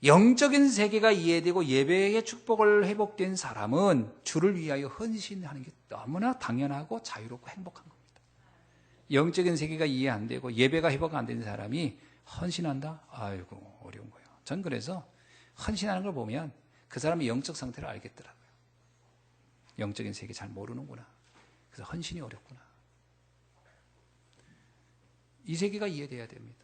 영적인 세계가 이해되고 예배의 축복을 회복된 사람은 주를 위하여 헌신하는 게 너무나 당연하고 자유롭고 행복한 겁니다. 영적인 세계가 이해 안 되고 예배가 회복 안 되는 사람이 헌신한다? 아이고 어려운 거예요. 전 그래서 헌신하는 걸 보면 그 사람의 영적 상태를 알겠더라고요. 영적인 세계 잘 모르는구나. 그래서 헌신이 어렵구나. 이 세계가 이해돼야 됩니다.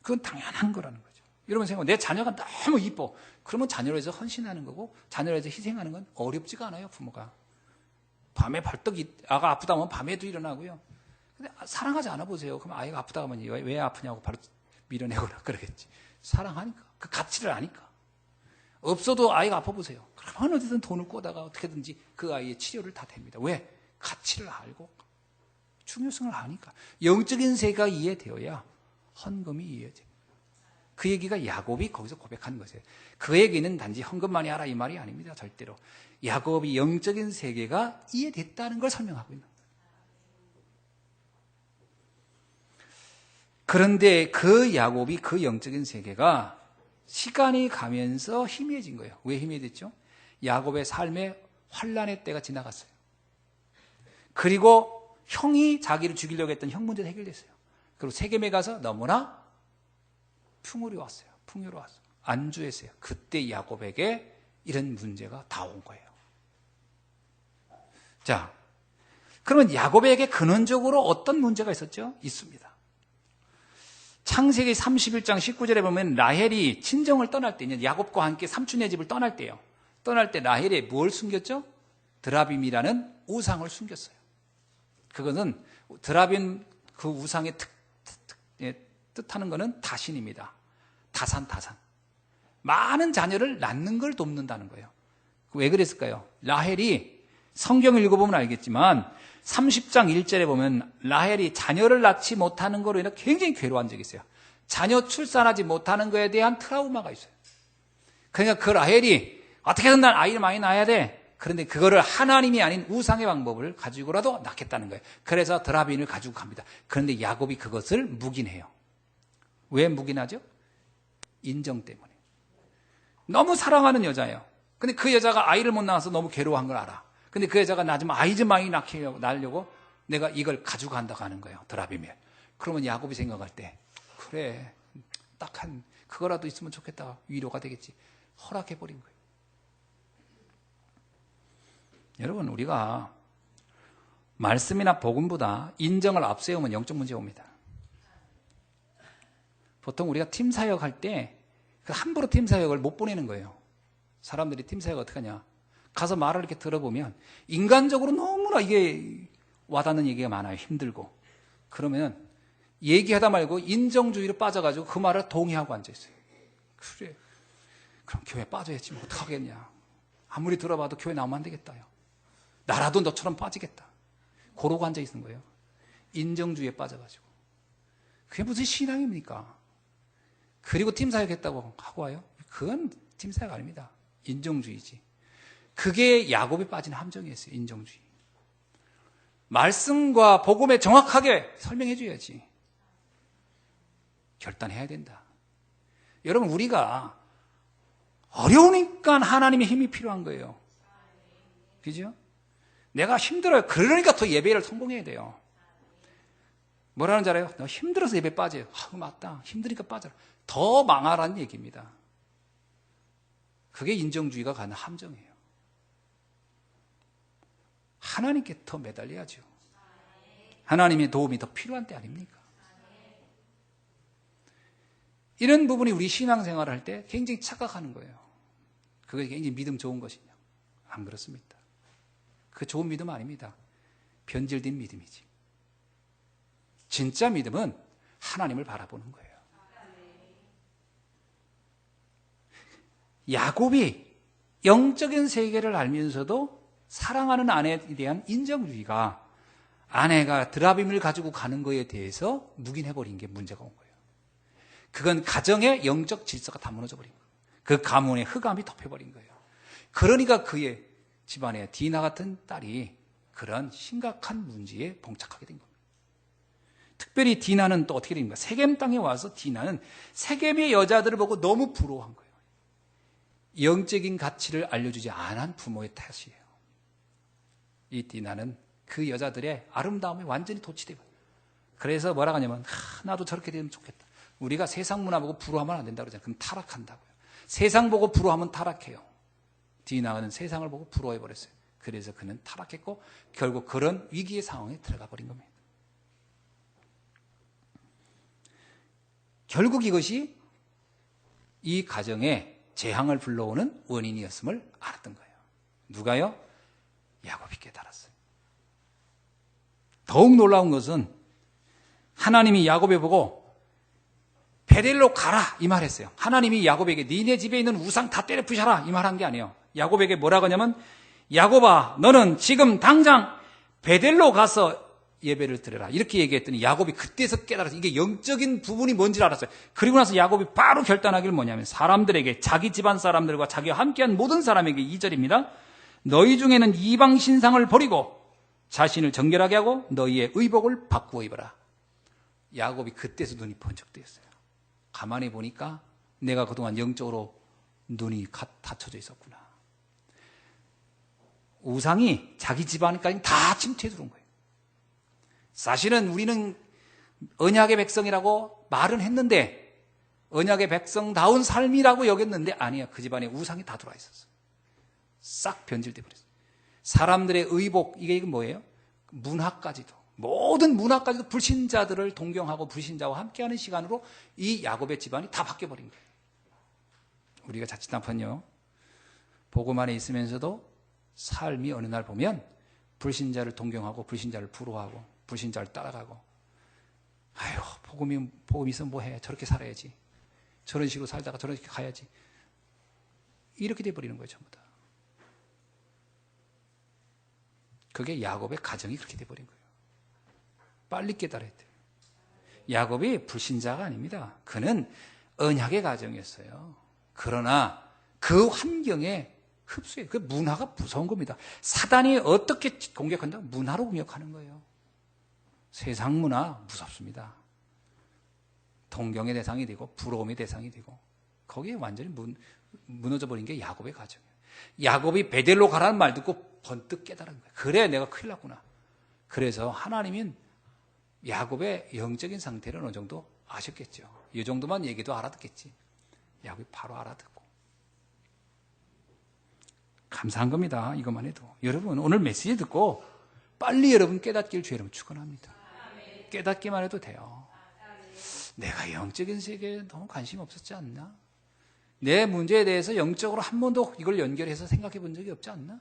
그건 당연한 거라는 거죠. 여러분 생각해 내 자녀가 너무 이뻐. 그러면 자녀를 위해서 헌신하는 거고 자녀를 위해서 희생하는 건 어렵지가 않아요. 부모가. 밤에 벌떡 아가 아프다 하면 밤에도 일어나고요. 근데 사랑하지 않아 보세요. 그럼 아이가 아프다 하면 왜 아프냐고 바로 밀어내거나 그러겠지. 사랑하니까. 그 가치를 아니까. 없어도 아이가 아파 보세요. 그러면 어디든 돈을 꿔다가 어떻게든지 그 아이의 치료를 다 됩니다. 왜? 가치를 알고 중요성을 아니까. 영적인 세계가 이해되어야 헌금이 이해됩니다. 그 얘기가 야곱이 거기서 고백하는 거죠. 그 얘기는 단지 헌금만이 하라 이 말이 아닙니다. 절대로. 야곱이 영적인 세계가 이해됐다는 걸 설명하고 있는 거예요. 그런데 그 야곱이 그 영적인 세계가 시간이 가면서 희미해진 거예요. 왜 희미해졌죠? 야곱의 삶에 환란의 때가 지나갔어요. 그리고 형이 자기를 죽이려고 했던 형 문제도 해결됐어요. 그리고 세겜에 가서 너무나 풍요로웠어요. 안주했어요. 그때 야곱에게 이런 문제가 다 온 거예요. 자, 그러면 야곱에게 근원적으로 어떤 문제가 있었죠? 있습니다. 창세기 31장 19절에 보면 라헬이 친정을 떠날 때, 야곱과 함께 삼촌의 집을 떠날 때요. 떠날 때 라헬이 뭘 숨겼죠? 드라빔이라는 우상을 숨겼어요. 그것은 드라빔 그 우상의 뜻하는 것은 다신입니다. 다산. 많은 자녀를 낳는 걸 돕는다는 거예요. 왜 그랬을까요? 라헬이 성경을 읽어보면 알겠지만 30장 1절에 보면 라헬이 자녀를 낳지 못하는 거로 인해 굉장히 괴로워한 적이 있어요. 자녀 출산하지 못하는 거에 대한 트라우마가 있어요. 그러니까 그 라헬이 어떻게든 난 아이를 많이 낳아야 돼. 그런데 그거를 하나님이 아닌 우상의 방법을 가지고라도 낳겠다는 거예요. 그래서 드라빈을 가지고 갑니다. 그런데 야곱이 그것을 묵인해요. 왜 묵인하죠? 인정 때문에. 너무 사랑하는 여자예요. 근데 그 여자가 아이를 못 낳아서 너무 괴로워한 걸 알아. 근데 그 여자가 나 좀 아이 좀 많이 낳으려고 내가 이걸 가지고 간다고 하는 거예요. 드라빔에. 그러면 야곱이 생각할 때 그래 딱 그거라도 있으면 좋겠다. 위로가 되겠지. 허락해버린 거예요. 여러분 우리가 말씀이나 복음보다 인정을 앞세우면 영적 문제 옵니다. 보통 우리가 팀 사역할 때 함부로 팀 사역을 못 보내는 거예요. 사람들이 팀 사역 어떻게 하냐. 가서 말을 이렇게 들어보면 인간적으로 너무나 이게 와닿는 얘기가 많아요. 힘들고. 그러면 얘기하다 말고 인정주의로 빠져가지고 그 말을 동의하고 앉아있어요. 그래. 그럼 교회 빠져야지 뭐 어떡하겠냐. 아무리 들어봐도 교회 나오면 안 되겠다요. 나라도 너처럼 빠지겠다. 그러고 앉아있는 거예요. 인정주의에 빠져가지고. 그게 무슨 신앙입니까? 그리고 팀 사역했다고 하고 와요? 그건 팀 사역 아닙니다. 인정주의지. 그게 야곱이 빠진 함정이었어요. 인정주의. 말씀과 복음에 정확하게 설명해 줘야지. 결단해야 된다. 여러분 우리가 어려우니까 하나님의 힘이 필요한 거예요. 그죠? 내가 힘들어요. 그러니까 더 예배를 성공해야 돼요. 뭐라는 줄 알아요? 너 힘들어서 예배 빠져요. 아, 맞다. 힘드니까 빠져라. 더 망하라는 얘기입니다. 그게 인정주의가 가는 함정이에요. 하나님께 더 매달려야죠. 하나님의 도움이 더 필요한 때 아닙니까? 이런 부분이 우리 신앙생활을 할 때 굉장히 착각하는 거예요. 그게 굉장히 믿음 좋은 것이냐? 안 그렇습니다. 그 좋은 믿음 아닙니다. 변질된 믿음이지. 진짜 믿음은 하나님을 바라보는 거예요. 야곱이 영적인 세계를 알면서도 사랑하는 아내에 대한 인정주의가 아내가 드라빔을 가지고 가는 거에 대해서 묵인해버린 게 문제가 온 거예요. 그건 가정의 영적 질서가 다 무너져버린 거예요. 그 가문의 흑암이 덮여버린 거예요. 그러니까 그의 집안에 디나 같은 딸이 그런 심각한 문제에 봉착하게 된 겁니다. 특별히 디나는 또 어떻게 됩니까? 세겜 땅에 와서 디나는 세겜의 여자들을 보고 너무 부러워한 거예요. 영적인 가치를 알려주지 않은 부모의 탓이에요. 이 디나는 그 여자들의 아름다움에 완전히 도취되고, 그래서 뭐라고 하냐면 나도 저렇게 되면 좋겠다. 우리가 세상 문화 보고 부러워하면 안 된다고 그러잖아요. 그럼 타락한다고요. 세상 보고 부러워하면 타락해요. 디나는 세상을 보고 부러워해버렸어요. 그래서 그는 타락했고 결국 그런 위기의 상황에 들어가 버린 겁니다. 결국 이것이 이 가정에 재앙을 불러오는 원인이었음을 알았던 거예요. 누가요? 야곱이 깨달았어요. 더욱 놀라운 것은 하나님이 야곱에 보고 베델로 가라 이 말했어요. 하나님이 야곱에게 니네 집에 있는 우상 다 때려 부셔라 이 말한 게 아니에요. 야곱에게 뭐라고 하냐면 야곱아 너는 지금 당장 베델로 가서 예배를 드려라. 이렇게 얘기했더니 야곱이 그때서 깨달았어요. 이게 영적인 부분이 뭔지를 알았어요. 그리고 나서 야곱이 바로 결단하기를 뭐냐면 사람들에게, 자기 집안 사람들과 자기와 함께한 모든 사람에게 2절입니다. 너희 중에는 이방 신상을 버리고 자신을 정결하게 하고 너희의 의복을 바꾸어 입어라. 야곱이 그때서 눈이 번쩍 뜨였어요. 가만히 보니까 내가 그동안 영적으로 눈이 닫혀져 있었구나. 우상이 자기 집안까지 다 침투해 들어온 거예요. 사실은 우리는 언약의 백성이라고 말은 했는데 언약의 백성다운 삶이라고 여겼는데 아니야. 그 집안에 우상이 다 들어와 있었어요. 싹 변질돼 버렸어요. 사람들의 의복, 이게 뭐예요? 문화까지도, 모든 문화까지도 불신자들을 동경하고 불신자와 함께하는 시간으로 이 야곱의 집안이 다 바뀌어버린 거예요. 우리가 자칫 한번요, 복음 안에 있으면서도 삶이 어느 날 보면 불신자를 동경하고 불신자를 부러워하고 불신자를 따라가고, 아유, 복음이 있으면 뭐해, 저렇게 살아야지, 저런 식으로 살다가 저렇게 가야지, 이렇게 돼버리는 거예요. 전부 다. 그게 야곱의 가정이 그렇게 돼버린 거예요. 빨리 깨달아야 돼요. 야곱이 불신자가 아닙니다. 그는 언약의 가정이었어요. 그러나 그 환경에 흡수해요. 그 문화가 무서운 겁니다. 사단이 어떻게 공격한다? 문화로 공격하는 거예요. 세상 문화 무섭습니다. 동경의 대상이 되고 부러움의 대상이 되고, 거기에 완전히 무너져버린 게 야곱의 가정이에요. 야곱이 베델로 가라는 말 듣고 번뜩 깨달은 거예요. 그래, 내가 큰일 났구나. 그래서 하나님은 야곱의 영적인 상태를 어느 정도 아셨겠죠. 이 정도만 얘기도 알아듣겠지. 야곱이 바로 알아듣고. 감사한 겁니다. 이것만 해도. 여러분, 오늘 메시지 듣고 빨리 여러분 깨닫기를 주의 이름으로 축원합니다. 깨닫기만 해도 돼요. 내가 영적인 세계에 너무 관심이 없었지 않나? 내 문제에 대해서 영적으로 한 번도 이걸 연결해서 생각해 본 적이 없지 않나?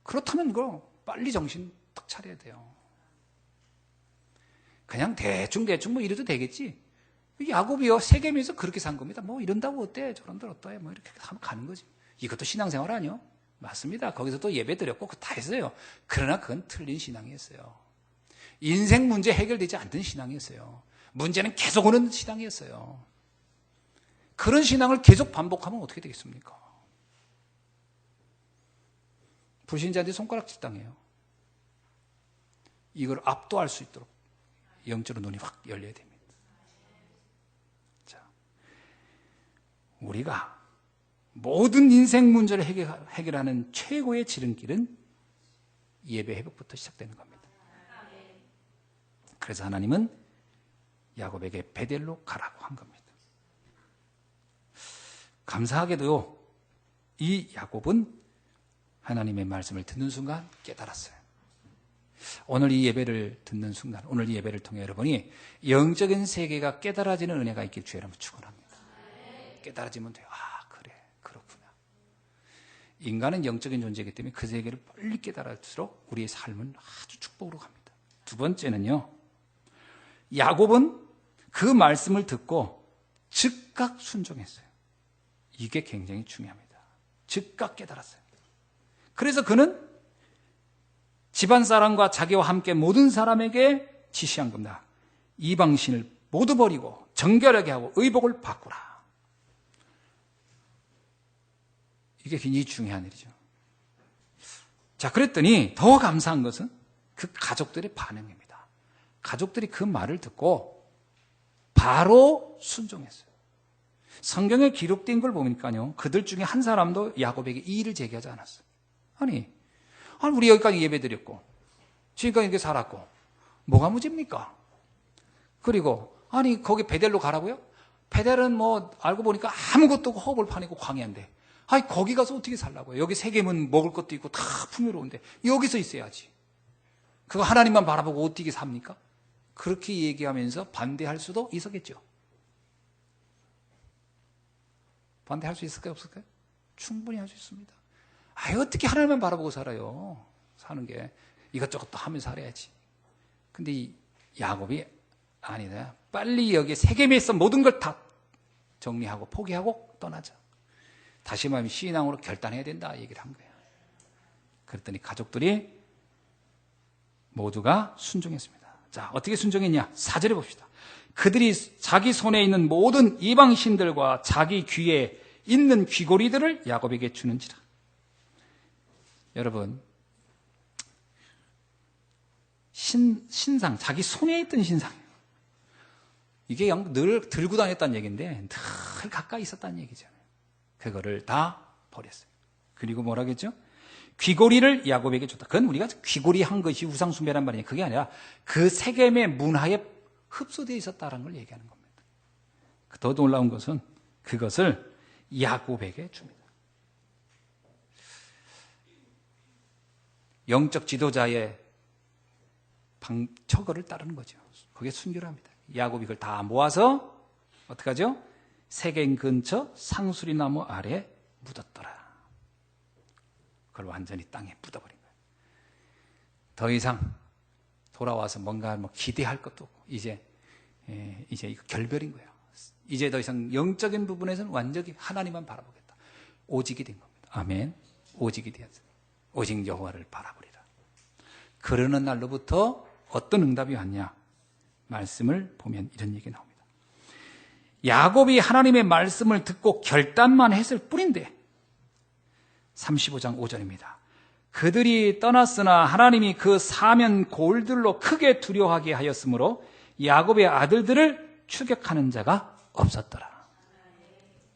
그렇다면 이거 빨리 정신 딱 차려야 돼요. 그냥 대충 뭐 이래도 되겠지. 야곱이요, 세겜에서 그렇게 산 겁니다. 뭐 이런다고 어때? 저런들 어때? 뭐 이렇게 하면 가는 거지. 이것도 신앙생활 아니요? 맞습니다. 거기서도 예배 드렸고 그거 다 했어요. 그러나 그건 틀린 신앙이었어요. 인생 문제 해결되지 않던 신앙이었어요. 문제는 계속 오는 신앙이었어요. 그런 신앙을 계속 반복하면 어떻게 되겠습니까? 불신자한테 손가락질 당해요. 이걸 압도할 수 있도록 영적으로 눈이 확 열려야 됩니다. 자, 우리가 모든 인생 문제를 해결하는 최고의 지름길은 예배 회복부터 시작되는 겁니다. 그래서 하나님은 야곱에게 베델로 가라고 한 겁니다. 감사하게도요, 이 야곱은 하나님의 말씀을 듣는 순간 깨달았어요. 오늘 이 예배를 듣는 순간, 오늘 이 예배를 통해 여러분이 영적인 세계가 깨달아지는 은혜가 있길 주의 이름으로 축원합니다. 깨달아지면 돼요. 아, 그래, 그렇구나. 인간은 영적인 존재이기 때문에 그 세계를 빨리 깨달을수록 우리의 삶은 아주 축복으로 갑니다. 두 번째는요, 야곱은 그 말씀을 듣고 즉각 순종했어요. 이게 굉장히 중요합니다. 즉각 깨달았어요. 그래서 그는 집안 사람과 자기와 함께 모든 사람에게 지시한 겁니다. 이방신을 모두 버리고 정결하게 하고 의복을 바꾸라. 이게 굉장히 중요한 일이죠. 자, 그랬더니 더 감사한 것은 그 가족들의 반응입니다. 가족들이 그 말을 듣고 바로 순종했어요. 성경에 기록된 걸 보니까요, 그들 중에 한 사람도 야곱에게 이의를 제기하지 않았어요. 아니 우리 여기까지 예배드렸고 지금까지 이렇게 살았고 뭐가 문제입니까? 그리고 아니 거기 베델로 가라고요? 베델은 뭐 알고 보니까 아무것도 없고 허벌판이고 광야인데, 아니 거기 가서 어떻게 살라고요? 여기 세겜은 먹을 것도 있고 다 풍요로운데 여기서 있어야지. 그거 하나님만 바라보고 어떻게 삽니까? 그렇게 얘기하면서 반대할 수도 있었겠죠. 반대할 수 있을까요? 없을까요? 충분히 할 수 있습니다. 어떻게 하나님만 바라보고 살아요? 사는 게 이것저것 또 하면서 살아야지. 근데 이 야곱이 아니다. 빨리 여기 세겜에 있어 모든 걸 다 정리하고 포기하고 떠나자. 다시 말하면 신앙으로 결단해야 된다 얘기를 한 거예요. 그랬더니 가족들이 모두가 순종했습니다. 자, 어떻게 순종했냐? 4절에 봅시다. 그들이 자기 손에 있는 모든 이방신들과 자기 귀에 있는 귀고리들을 야곱에게 주는지라. 여러분, 신상, 자기 손에 있던 신상이에요. 이게 그냥 늘 들고 다녔다는 얘기인데 늘 가까이 있었다는 얘기잖아요. 그거를 다 버렸어요. 그리고 뭐라겠죠? 귀고리를 야곱에게 줬다. 그건 우리가 귀고리 한 것이 우상숭배란 말이냐. 그게 아니라 그 세겜의 문화에 흡수되어 있었다는 걸 얘기하는 겁니다. 더 놀라운 것은 그것을 야곱에게 줍니다. 영적 지도자의 처거를 따르는 거죠. 그게 순교랍니다. 야곱이 그걸 다 모아서 어떻게 하죠? 세겜 근처 상수리 나무 아래 묻었더라. 그걸 완전히 땅에 묻어버린 거예요. 더 이상 돌아와서 뭔가 기대할 것도 없고 이제 이거 결별인 거예요. 이제 더 이상 영적인 부분에서는 완전히 하나님만 바라보겠다. 오직이 된 겁니다. 아멘. 오직이 되었어요. 오직 여호와를 바라보리라. 그러는 날로부터 어떤 응답이 왔냐? 말씀을 보면 이런 얘기 나옵니다. 야곱이 하나님의 말씀을 듣고 결단만 했을 뿐인데 35장 5절입니다. 그들이 떠났으나 하나님이 그 사면 골들로 크게 두려워하게 하였으므로 야곱의 아들들을 추격하는 자가 없었더라.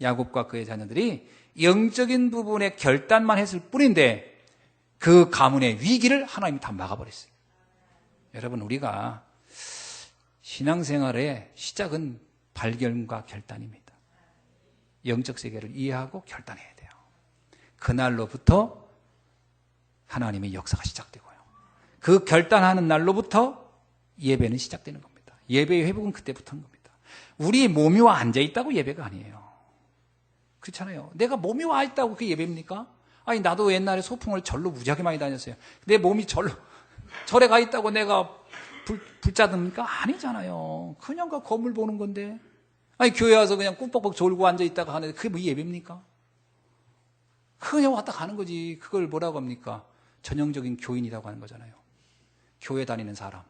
야곱과 그의 자녀들이 영적인 부분에 결단만 했을 뿐인데 그 가문의 위기를 하나님이 다 막아버렸어요. 여러분, 우리가 신앙생활의 시작은 발견과 결단입니다. 영적 세계를 이해하고 결단해야 돼요. 그날로부터 하나님의 역사가 시작되고요. 그 결단하는 날로부터 예배는 시작되는 겁니다. 예배의 회복은 그때부터인 겁니다. 우리 몸이 와 앉아있다고 예배가 아니에요. 그렇잖아요. 내가 몸이 와 있다고 그게 예배입니까? 아니, 나도 옛날에 소풍을 절로 무지하게 많이 다녔어요. 내 몸이 절에 가 있다고 내가 불자듭니까? 아니잖아요. 그냥 그 건물 보는 건데. 아니, 교회 와서 그냥 꾹뻑뻑 졸고 앉아있다가 하는데 그게 뭐 예배입니까? 그냥 왔다 가는 거지. 그걸 뭐라고 합니까? 전형적인 교인이라고 하는 거잖아요. 교회 다니는 사람.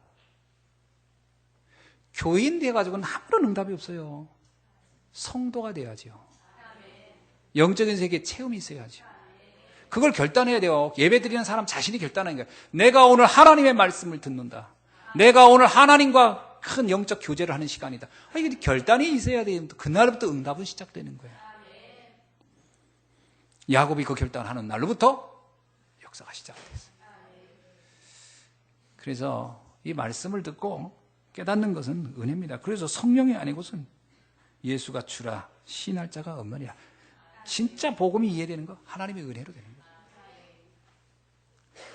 교인 돼가지고는 아무런 응답이 없어요. 성도가 돼야죠. 영적인 세계에 체험이 있어야죠. 그걸 결단해야 돼요. 예배 드리는 사람 자신이 결단하는 거예요. 내가 오늘 하나님의 말씀을 듣는다. 내가 오늘 하나님과 큰 영적 교제를 하는 시간이다. 이게 결단이 있어야 돼요. 그날부터 응답은 시작되는 거예요. 야곱이 그 결단하는 날로부터 역사가 시작됐어요. 그래서 이 말씀을 듣고 깨닫는 것은 은혜입니다. 그래서 성령이 아니고선 예수가 주라 시인할 자가 없느니라. 진짜 복음이 이해되는 거 하나님의 은혜로 되는 거예요.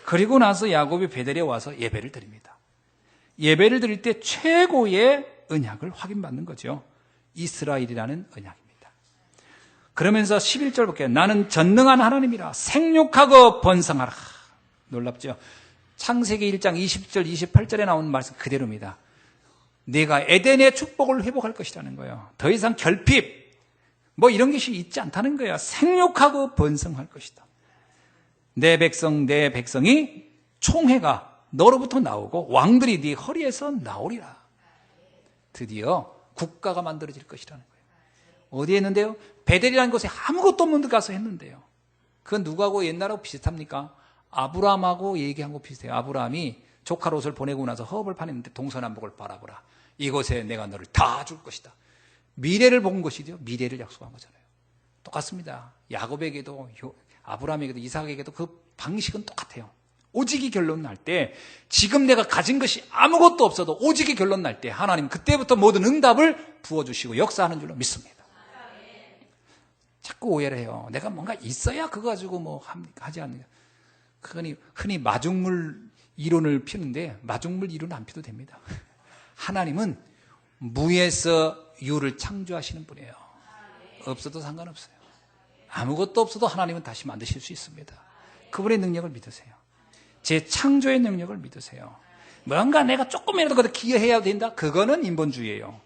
그리고 나서 야곱이 베델에 와서 예배를 드립니다. 예배를 드릴 때 최고의 언약을 확인받는 거죠. 이스라엘이라는 언약입니다. 그러면서 11절 볼게요. 나는 전능한 하나님이라 생육하고 번성하라. 놀랍죠? 창세기 1장 20절 28절에 나오는 말씀 그대로입니다. 내가 에덴의 축복을 회복할 것이라는 거예요. 더 이상 결핍 이런 것이 있지 않다는 거예요. 생육하고 번성할 것이다. 내 백성이 총회가 너로부터 나오고 왕들이 네 허리에서 나오리라. 드디어 국가가 만들어질 것이라는 거예요. 어디에 했는데요? 베델이라는 곳에 아무것도 없는 데 가서 했는데요. 그건 누구하고 옛날하고 비슷합니까? 아브라함하고 얘기한 거 비슷해요. 아브라함이 조카 롯을 보내고 나서 허업을 파냈는데 동서남북을 바라보라. 이곳에 내가 너를 다 줄 것이다. 미래를 본 것이죠. 미래를 약속한 거잖아요. 똑같습니다. 야곱에게도 아브라함에게도 이삭에게도 그 방식은 똑같아요. 오직이 결론 날 때 지금 내가 가진 것이 아무것도 없어도 오직이 결론 날 때 하나님 그때부터 모든 응답을 부어주시고 역사하는 줄로 믿습니다. 자꾸 오해를 해요. 내가 뭔가 있어야 그거 가지고 하지 않느냐. 그거니 흔히 마중물 이론을 피우는데 마중물 이론은 안 피도 됩니다. 하나님은 무에서 유를 창조하시는 분이에요. 없어도 상관없어요. 아무것도 없어도 하나님은 다시 만드실 수 있습니다. 그분의 능력을 믿으세요. 제 창조의 능력을 믿으세요. 뭔가 내가 조금이라도 거기다 기여해야 된다? 그거는 인본주의예요.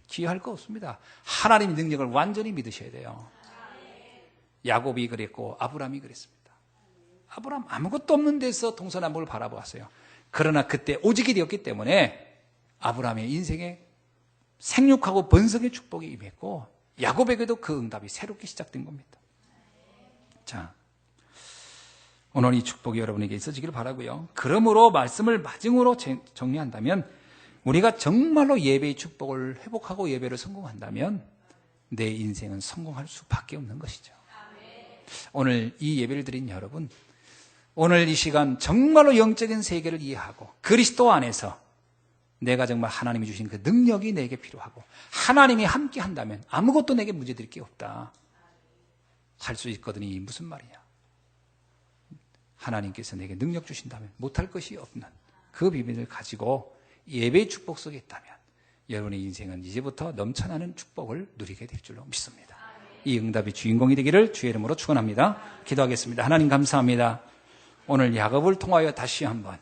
기여할 거 없습니다. 하나님의 능력을 완전히 믿으셔야 돼요. 야곱이 그랬고 아브라함이 그랬습니다. 아브라함 아무것도 없는 데서 동서남북을 바라보았어요. 그러나 그때 오직이 되었기 때문에 아브라함의 인생에 생육하고 번성의 축복이 임했고 야곱에게도 그 응답이 새롭게 시작된 겁니다. 자, 오늘 이 축복이 여러분에게 있어지기를 바라고요. 그러므로 말씀을 마지막으로 정리한다면 우리가 정말로 예배의 축복을 회복하고 예배를 성공한다면 내 인생은 성공할 수밖에 없는 것이죠. 오늘 이 예배를 드린 여러분, 오늘 이 시간 정말로 영적인 세계를 이해하고 그리스도 안에서 내가 정말 하나님이 주신 그 능력이 내게 필요하고 하나님이 함께 한다면 아무것도 내게 문제될 게 없다 할 수 있거든요. 무슨 말이냐? 하나님께서 내게 능력 주신다면 못할 것이 없는 그 비밀을 가지고 예배의 축복 속에 있다면 여러분의 인생은 이제부터 넘쳐나는 축복을 누리게 될 줄로 믿습니다. 이 응답의 주인공이 되기를 주의 이름으로 축원합니다. 기도하겠습니다. 하나님 감사합니다. 오늘 야곱을 통하여 다시 한번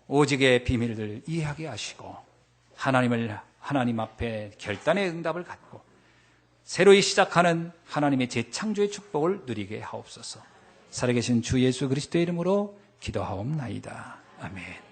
오직의 비밀을 이해하게 하시고 하나님 앞에 결단의 응답을 갖고 새로이 시작하는 하나님의 재창조의 축복을 누리게 하옵소서. 살아계신 주 예수 그리스도의 이름으로 기도하옵나이다. 아멘.